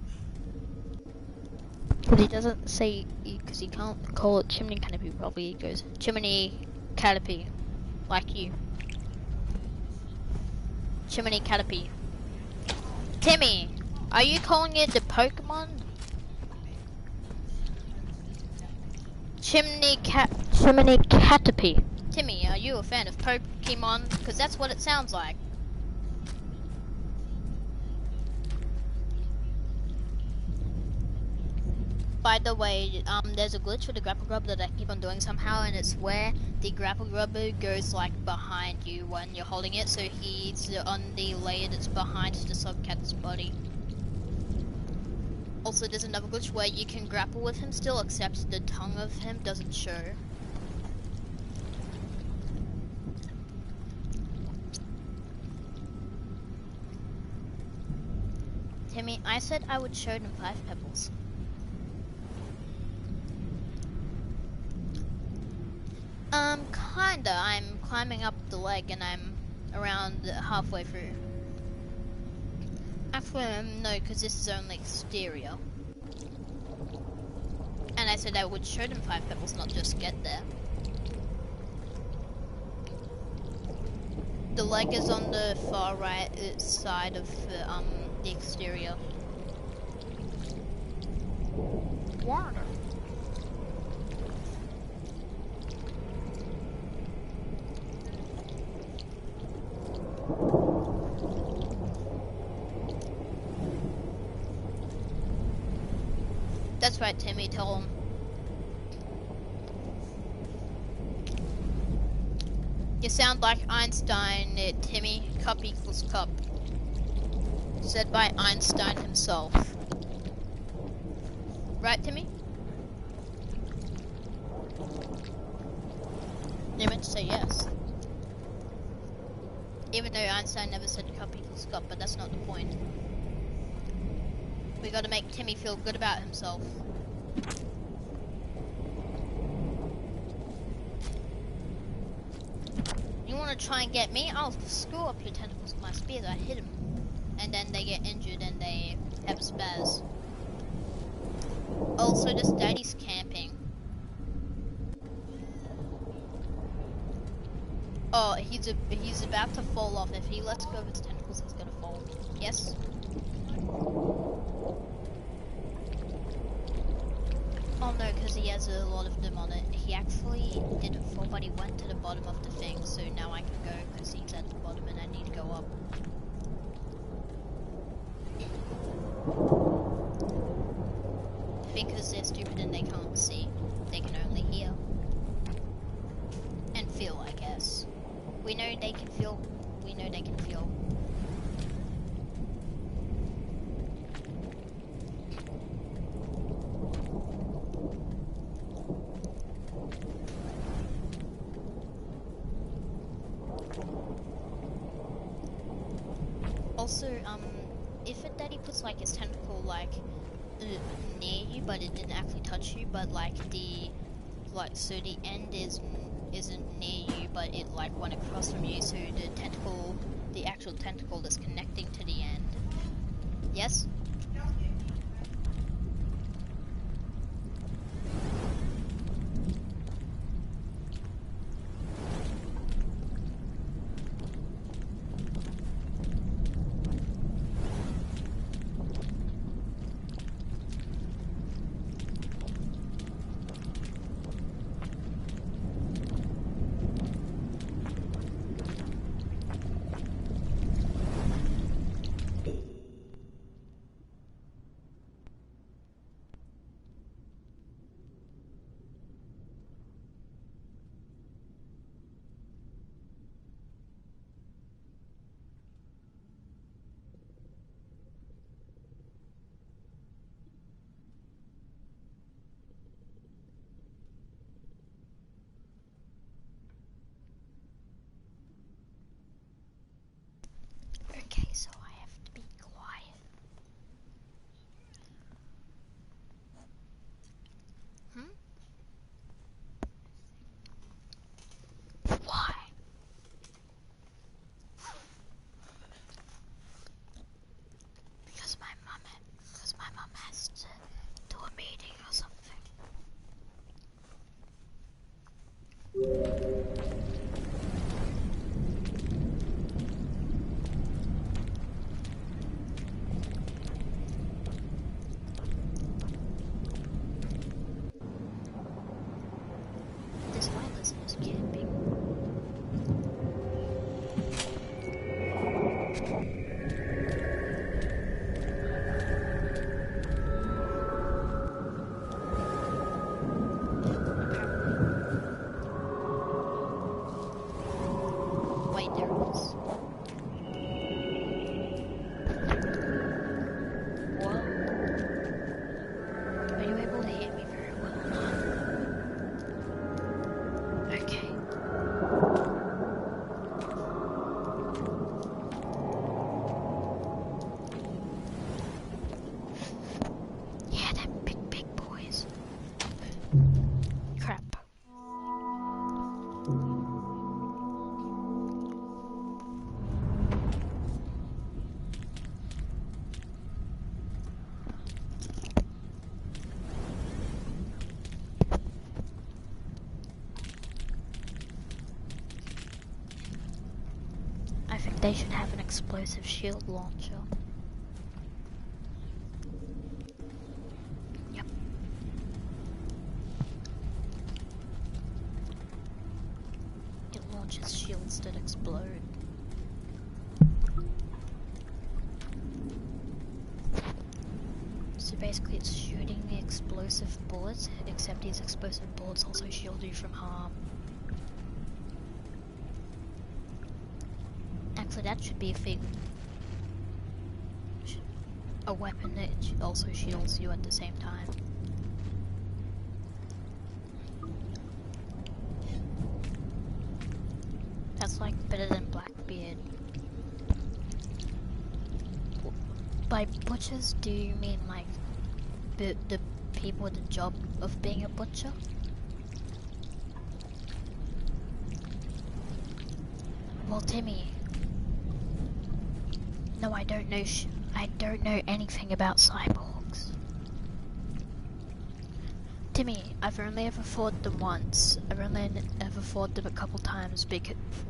Because he doesn't say, because he can't call it Chimney Canopy properly. He goes Chimney Canopy, like you. Chimney Caterpie. Timmy, are you calling it the Pokemon? Chimney Caterpie. Timmy, are you a fan of Pokemon? Because that's what it sounds like. By the way, there's a glitch with the grapple grub that I keep on doing somehow, and it's where the grapple grubber goes like behind you when you're holding it, so he's on the layer that's behind the subcat's body. Also, there's another glitch where you can grapple with him still, except the tongue of him doesn't show. Timmy, I said I would show them 5 Pebbles. Kinda. I'm climbing up the leg and I'm around halfway through. Actually, no, because this is only exterior. And I said I would show them 5 Pebbles, not just get there. The leg is on the far right side of the exterior. Water. That's right, Timmy, tell him. You sound like Einstein, Timmy. Cup equals cup. Said by Einstein himself. Right, Timmy? You meant to say yes. Even though Einstein never said cup equals cup, but that's not the point. We gotta make Timmy feel good about himself. You wanna try and get me? I'll screw up your tentacles with my spears. I hit them. And then they get injured and they have spaz. Also, this daddy's camping. Oh, he's about to fall off. If he lets go of his tentacles, he's gonna fall. Yes? Oh no, because he has a lot of them on it. He actually didn't fall, but he went to the bottom of the thing, so now I can go because he's at the bottom and I need to go up. Because they're stupid and they can't see. They can only hear. And feel, I guess. We know they can feel. We know they can feel. Also, if a daddy puts like his tentacle like near you, but it didn't actually touch you, but like so the end isn't near you, but it like went across from you, so the actual tentacle is connecting to the end. Yes? Okay, so I have to be quiet. Why? Because my mom has to do a meeting or something. This white lizard is camping. Wait, there it is. Whoa. Are you able to hear me very well now? Okay. Yeah, they're big boys. Crap. I think they should have an explosive shield launcher. Yep. It launches shields that explode. So basically it's shooting the explosive bullets, except these explosive bullets also shield you from harm. Actually, that should be a thing. A weapon that also shields you at the same time. That's like better than Blackbeard. By butchers, do you mean like the people the job of being a butcher? Well, Timmy. No, I don't know. I don't know anything about cyborgs. Timmy, I've only ever fought them once. I've only ever fought them a couple times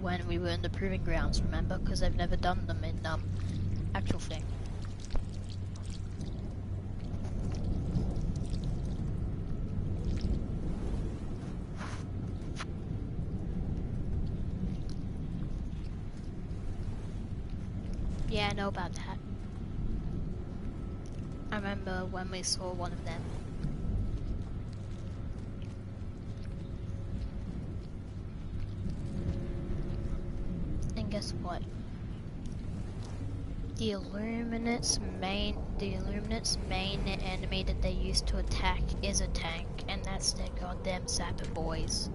when we were in the proving grounds, remember? Because I've never done them in, actual thing. Yeah, I know about that. I remember when we saw one of them. And guess what? The Illuminates' main enemy that they use to attack is a tank, and that's their goddamn Sapper boys.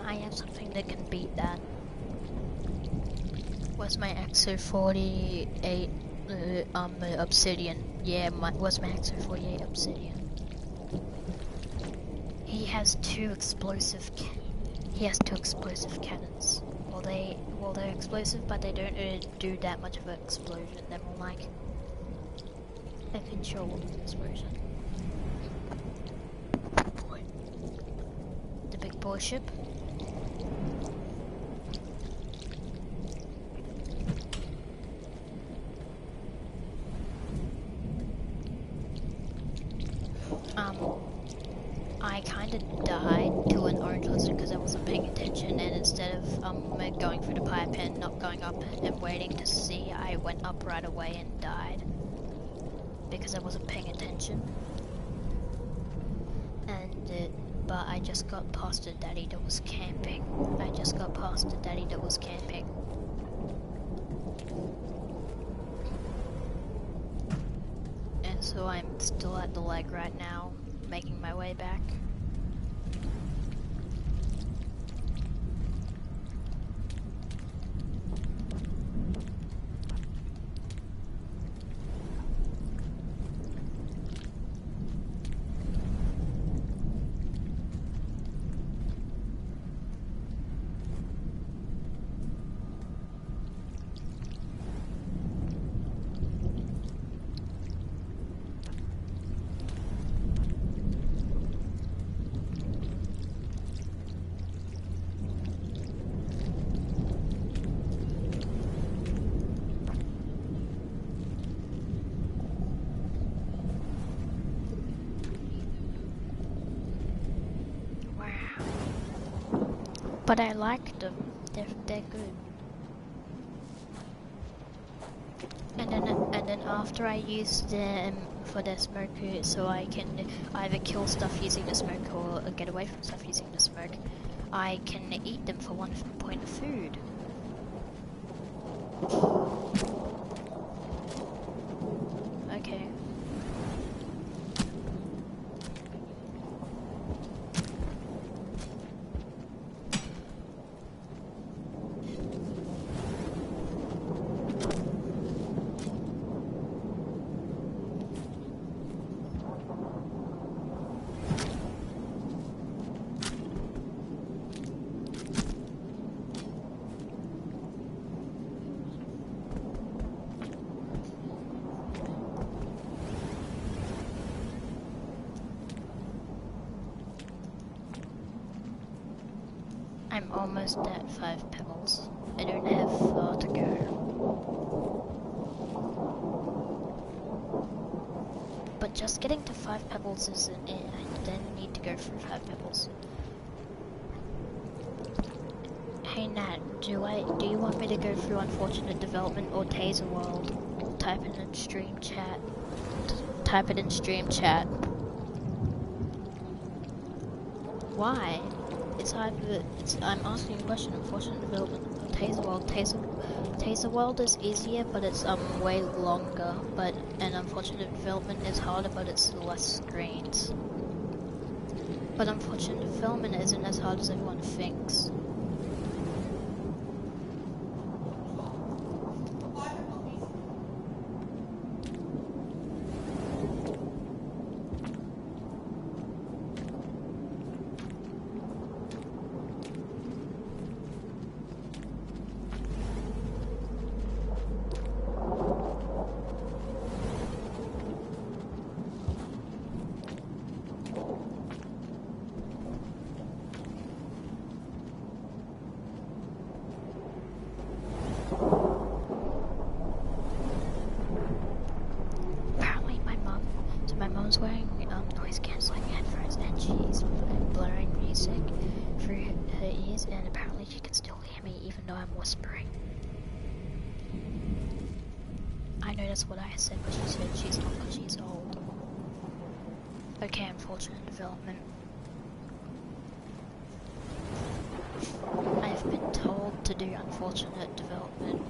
I have something that can beat that. Where's my XO48 obsidian? Yeah, where's my XO48 obsidian? He has two explosive cannons. Well, they're explosive, but they don't do that much of an explosion. They're more like a controlled explosion. The big boy ship. I kind of died to an orange lizard because I wasn't paying attention, and instead of going through the pipe and not going up and waiting to see, I went up right away and died because I wasn't paying attention. But I just got past a daddy that was camping. And so I'm still at the leg right now, making my way back. But I like them. They're good. And then after I use them for their smoke, so I can either kill stuff using the smoke or get away from stuff using the smoke, I can eat them for 1 point of food. Okay. I'm almost at 5 pebbles. I don't have far to go. But just getting to 5 pebbles isn't it. I then need to go through 5 pebbles. Hey Nat, do you want me to go through Unfortunate Development or Taser World? Type it in stream chat. Type it in stream chat. Why? I'm asking a question. Unfortunate development of Taser World. Taser World is easier, but it's way longer. And unfortunate development is harder, but it's less screens. But unfortunate development isn't as hard as everyone thinks. Wearing noise cancelling headphones and she's blaring music through her ears, and apparently she can still hear me even though I'm whispering. I know that's what I said, but she said she's not because she's old. Okay, unfortunate development. I've been told to do unfortunate development.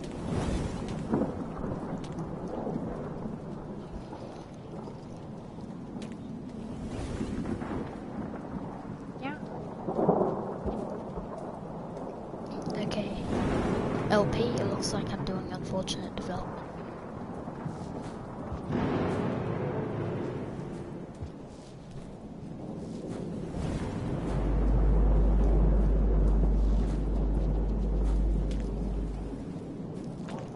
LP, it looks like I'm doing unfortunate development.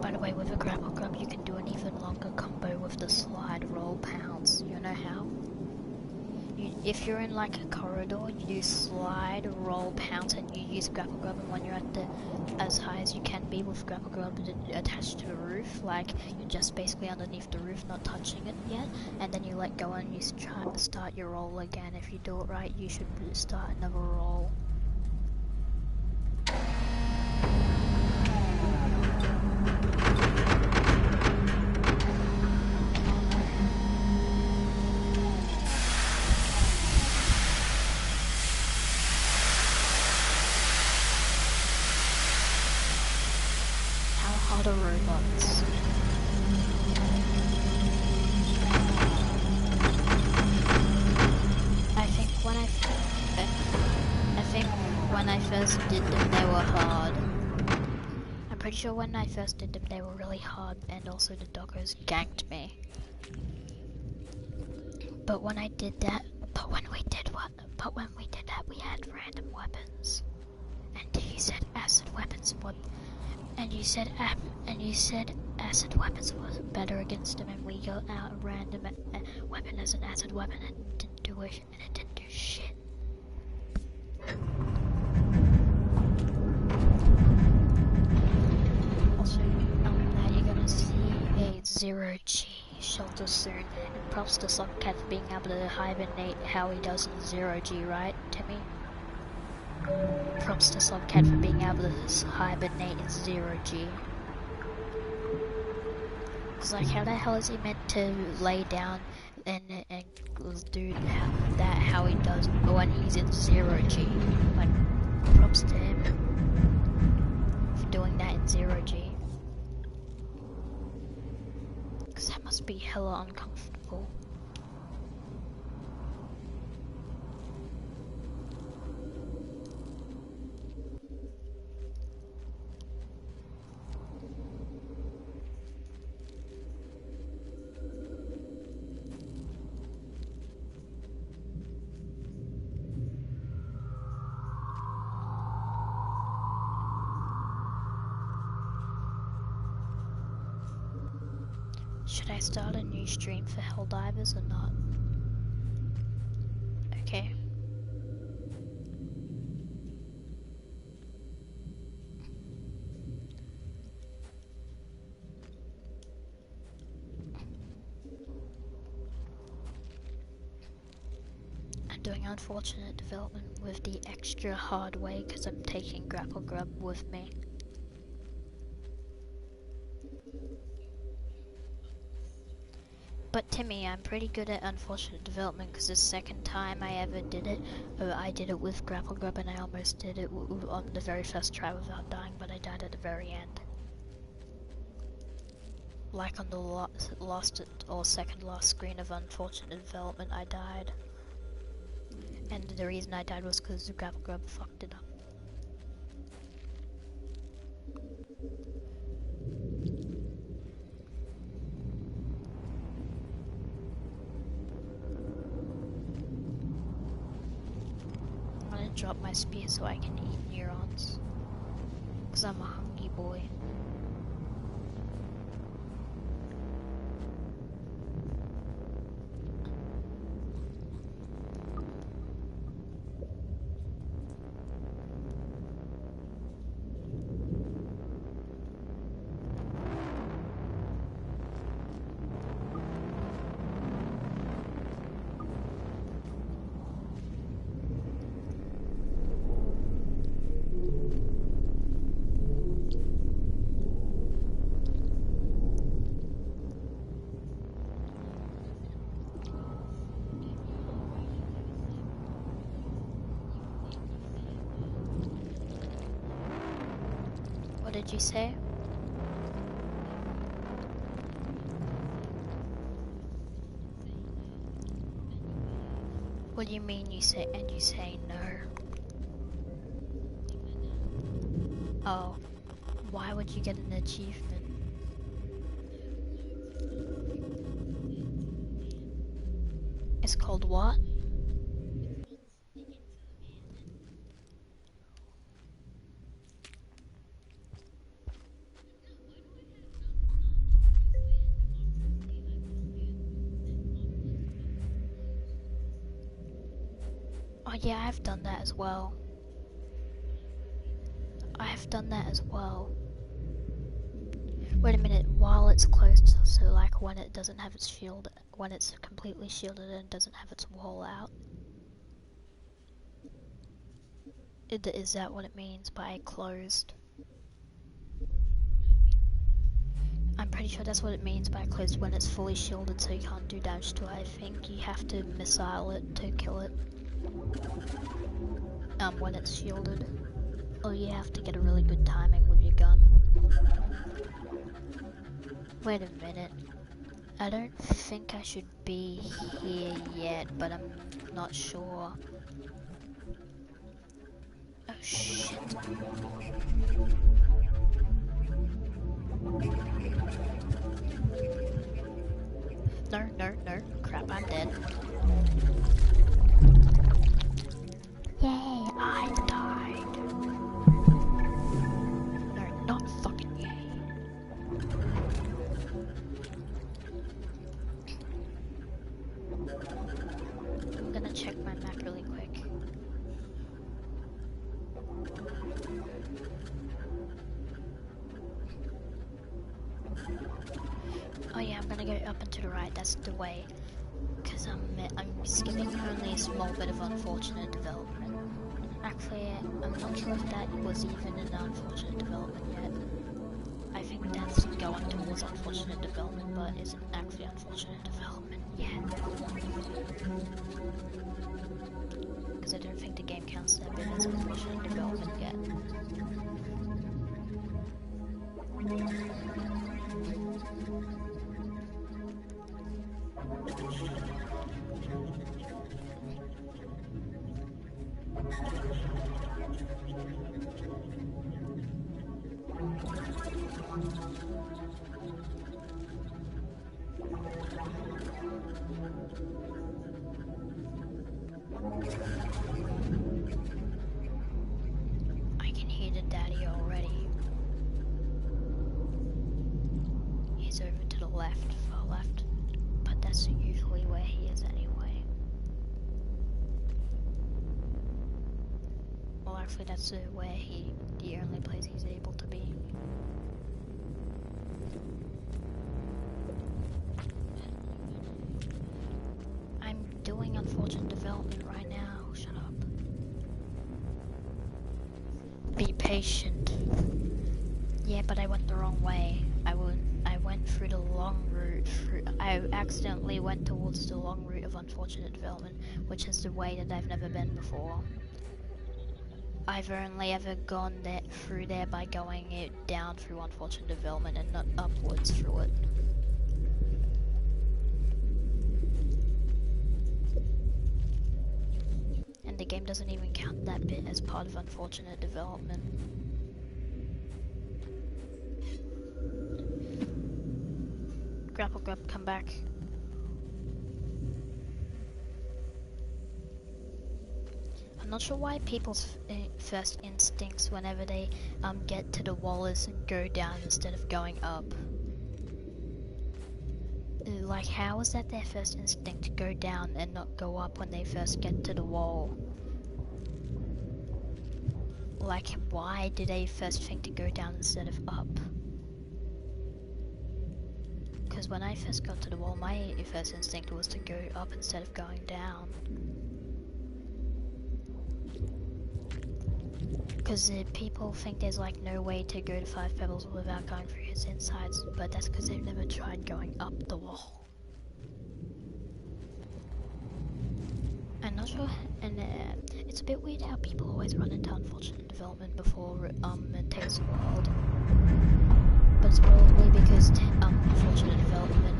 By the way, with a grapple grub, you can do an even longer combo with the slide, roll, pounce. You know how? If you're in like a corridor, you do slide, roll, pounce, and you use grapple grub, and when you're at the as high as you can be with grapple grub attached to the roof, like you're just basically underneath the roof, not touching it yet, and then you let go and you try to start your roll again. If you do it right, you should start another roll. The robots. I think when I first did them, they were hard. I'm pretty sure when I first did them, they were really hard, and also the doggos ganked me. But when we did that, we had random weapons, and you said acid weapons. And you said acid weapons was better against them, and we got out a random weapon as an acid weapon, and it didn't do shit. Also, now you're gonna see a 0G shelter soon, and props to Slugcat for being able to hibernate how he does in 0G, right, Timmy? Props to Slugcat for being able to hibernate in 0G. Cause like, how the hell is he meant to lay down and do that how he does when he's in 0G? Like, props to him for doing that in 0G. Cause that must be hella uncomfortable. Should I start a new stream for Helldivers or not? Okay. I'm doing unfortunate development with the extra hard way because I'm taking grapple grub with me. But Timmy, I'm pretty good at unfortunate development because the second time I ever did it, I did it with Grapple Grub and I almost did it on the very first try without dying, but I died at the very end. Like on the last or second last screen of unfortunate development, I died. And the reason I died was because the Grapple Grub fucked it up. Drop my spear so I can eat neurons. Cause I'm a hungry boy. What did you say? What do you mean you say no? Oh, why would you get an achievement? It's called what? Oh yeah, I've done that as well. I've done that as well. Wait a minute, while it's closed, so like when it doesn't have its shield, when it's completely shielded and doesn't have its wall out. Is that what it means by closed? I'm pretty sure that's what it means by closed, when it's fully shielded so you can't do damage to it. I think you have to missile it to kill it. When it's shielded. Or you have to get a really good timing with your gun. Wait a minute. I don't think I should be here yet, but I'm not sure. Oh shit. No. Crap, I'm dead. Yay, I died. No, not fucking yay. I'm gonna check my map really quick. Oh yeah, I'm gonna go up and to the right, that's the way. Because I'm skipping only a small bit of unfortunate development. Actually, I'm not sure if that was even an unfortunate development yet. I think that's going towards unfortunate development, but isn't actually unfortunate development yet. Because I don't think the game counts that bit as unfortunate development yet. I can hear the daddy already. He's over to the left, far left, but that's usually where he is anyway. Well, actually, that's where the only place he's able to be. I'm doing unfortunate development right now. Shut up. Be patient. Yeah, but I went the wrong way. I went through the long route. I accidentally went towards the long route of unfortunate development, which is the way that I've never been before. I've only ever gone through there by going it down through unfortunate development and not upwards through it. And the game doesn't even count that bit as part of unfortunate development. Grapple grab, come back. I'm not sure why people's first instincts whenever they get to the wall is go down instead of going up. Like, how is that their first instinct to go down and not go up when they first get to the wall? Like, why do they first think to go down instead of up? Because when I first got to the wall, my first instinct was to go up instead of going down. Because people think there's like no way to go to 5 Pebbles without going through his insides, but that's because they've never tried going up the wall. I'm not sure, and it's a bit weird how people always run into unfortunate development before Tales of the World. But it's probably because unfortunate development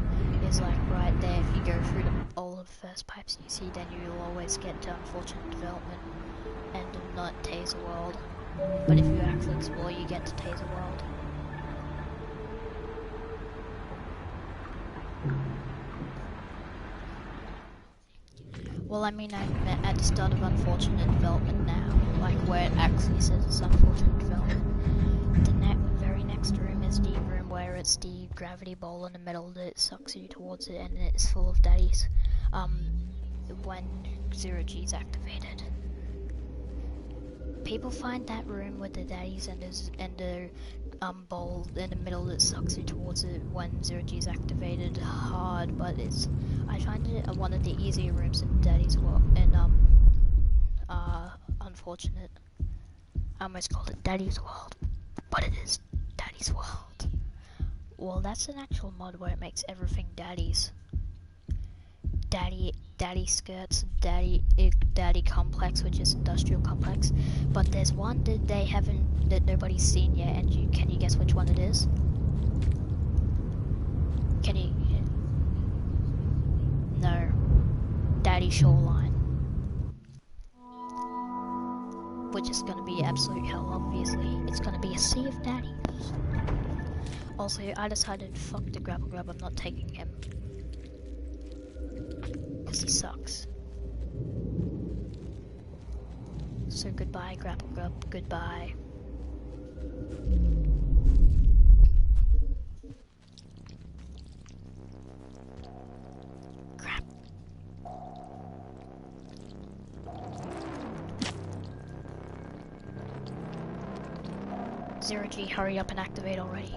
is like right there. If you go through all of the first pipes you see, then you'll always get to unfortunate development and not Taser World. But if you actually explore, you get to Taser World. Well, I mean, I'm at the start of unfortunate development now, like where it actually says it's unfortunate development. The very next room is the room where it's the gravity ball in the middle that sucks you towards it, and it's full of daddies. When 0G is activated. People find that room with the daddies and the bowl in the middle that sucks you towards it when 0G is activated hard, but I find it one of the easier rooms in Daddy's World, and unfortunate. I almost called it Daddy's World, but it is Daddy's World. Well, that's an actual mod where it makes everything daddies. Daddy skirts, daddy complex, which is industrial complex, but there's one that nobody's seen yet, and can you guess which one it is? Can you? No. Daddy Shoreline. Which is gonna be absolute hell, obviously. It's gonna be a sea of daddies. Also, I decided fuck the grapple grab, I'm not taking him. Because he sucks. So goodbye, grapple grub, goodbye. Crap. 0G, hurry up and activate already.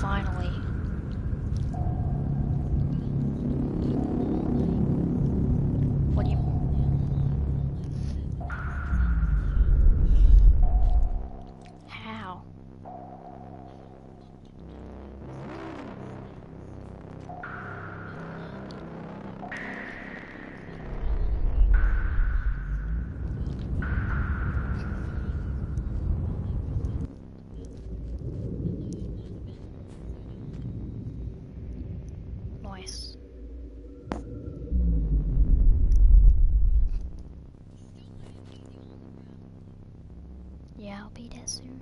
Finally. What do you... How? Nice. Yeah, I'll be there soon.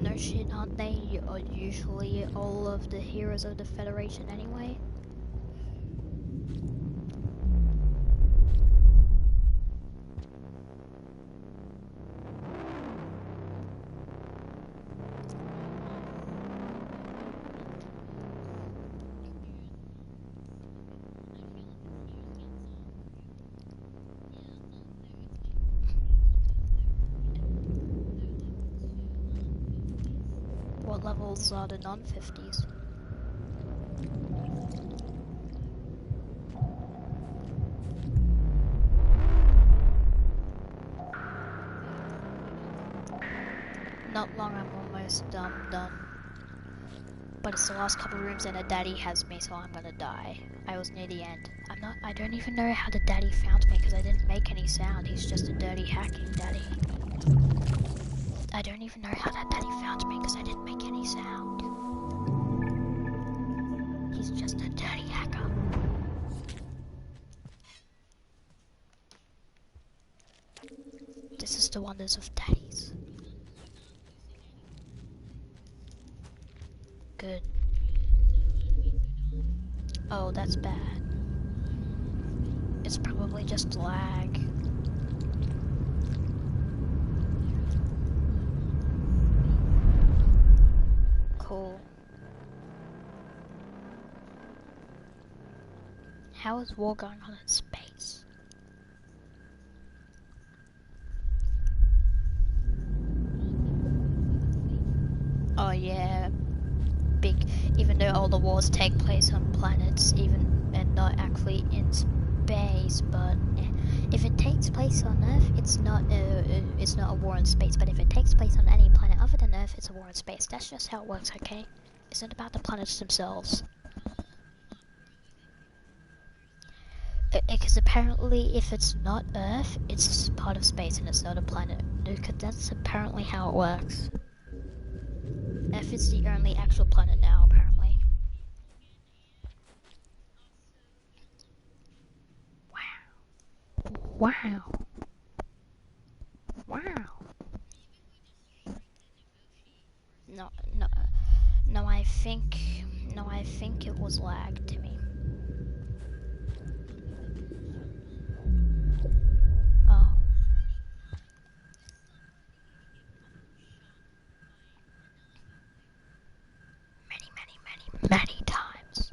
No shit, aren't they usually all of the heroes of the Federation anyway? What levels are the non-50s? Not long, I'm almost done. But it's the last couple rooms and a daddy has me, so I'm gonna die. I was near the end. I don't even know how the daddy found me because I didn't make any sound. He's just a dirty hacking daddy. I don't even know how that daddy found me because I didn't make any sound. He's just a dirty hacker. This is the wonders of daddies. Good. Oh, that's bad. It's probably just lag. Cool. How is war going on in space? Oh yeah. Big, even though all the wars take place on planets, and not actually in space, but if it takes place on Earth, it's not a war in space. But if it takes place on any planet other than Earth, it's a war in space. That's just how it works, okay? It's not about the planets themselves. Because apparently, if it's not Earth, it's part of space and it's not a planet. Because that's apparently how it works. Earth is the only actual planet now, apparently. Wow. No, I think it was lag to me. Oh. Many times.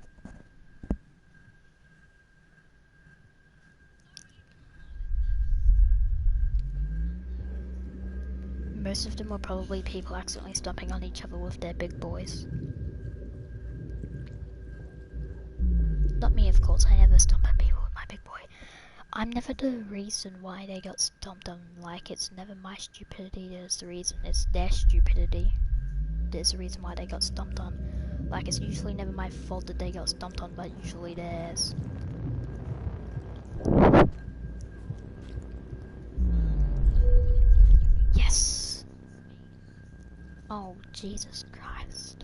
Most of them were probably people accidentally stomping on each other with their big boys. Not me, of course. I never stomp on people with my big boy. I'm never the reason why they got stomped on. Like, it's never my stupidity that's the reason. It's their stupidity. There's a reason why they got stomped on. Like, it's usually never my fault that they got stomped on, but usually theirs. Yes! Oh, Jesus Christ.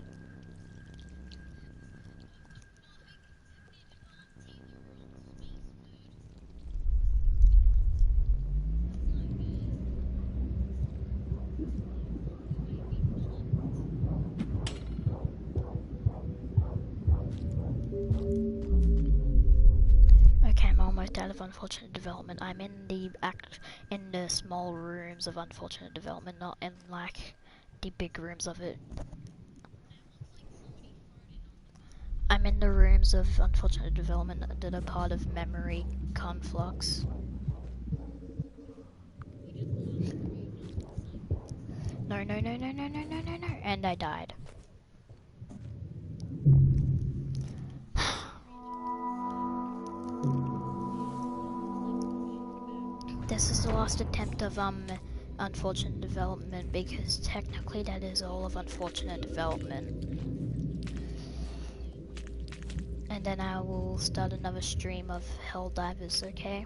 Out of unfortunate development. I'm in the small rooms of unfortunate development, not in like the big rooms of it. I'm in the rooms of unfortunate development that are part of memory conflux. No, and I died. This is the last attempt of unfortunate development, because technically that is all of unfortunate development. And then I will start another stream of Helldivers, okay?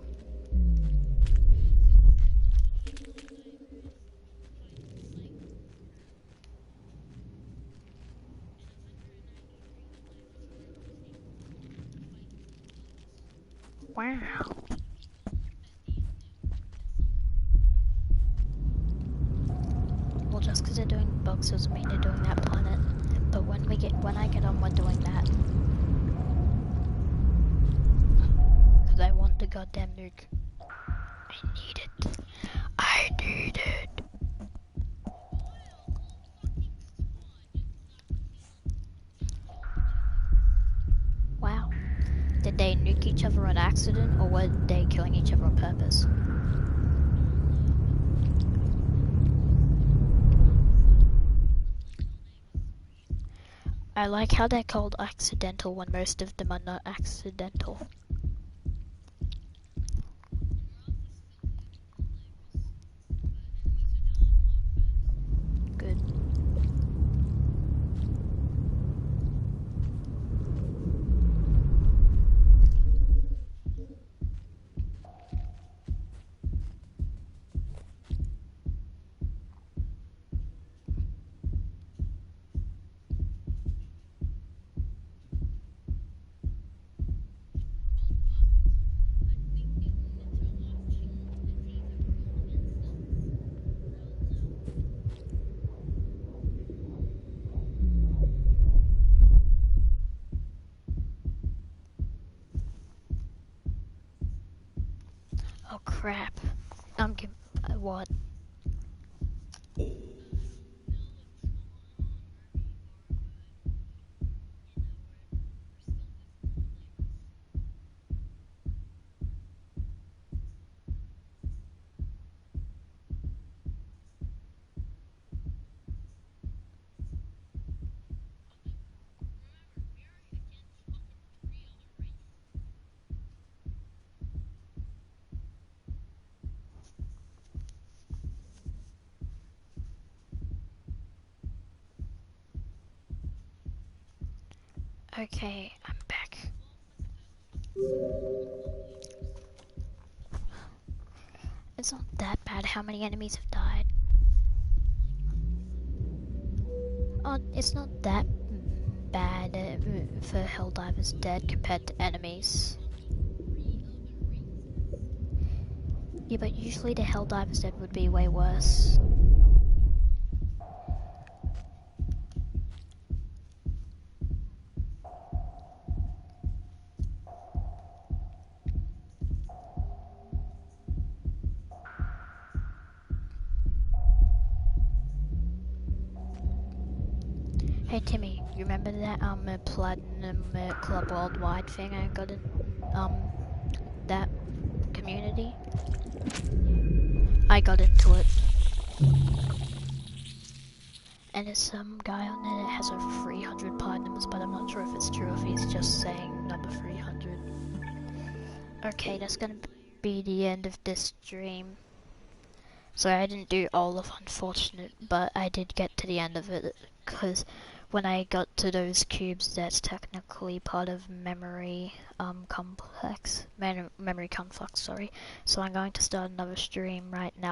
Wow. Well, just because they're doing bugs doesn't mean they're doing that planet. But when I get on, we're doing that. Because I want the goddamn nuke. I need it. I need it. Wow. Did they nuke each other on accident, or were they killing each other on purpose? I like how they're called accidental when most of them are not accidental. Good. Oh crap. What? Okay, I'm back. It's not that bad how many enemies have died. Oh, it's not that bad for Helldivers dead compared to enemies. Yeah, but usually the Helldivers dead would be way worse. Hey Timmy, you remember that Platinum Club Worldwide thing I got in that community? I got into it. And there's some guy on there that has over 300 platinums, but I'm not sure if it's true, if he's just saying number 300. Okay, that's gonna be the end of this stream. Sorry, I didn't do all of Unfortunate, but I did get to the end of it, because when I got to those cubes, that's technically part of memory complex, memory conflux, sorry. So I'm going to start another stream right now.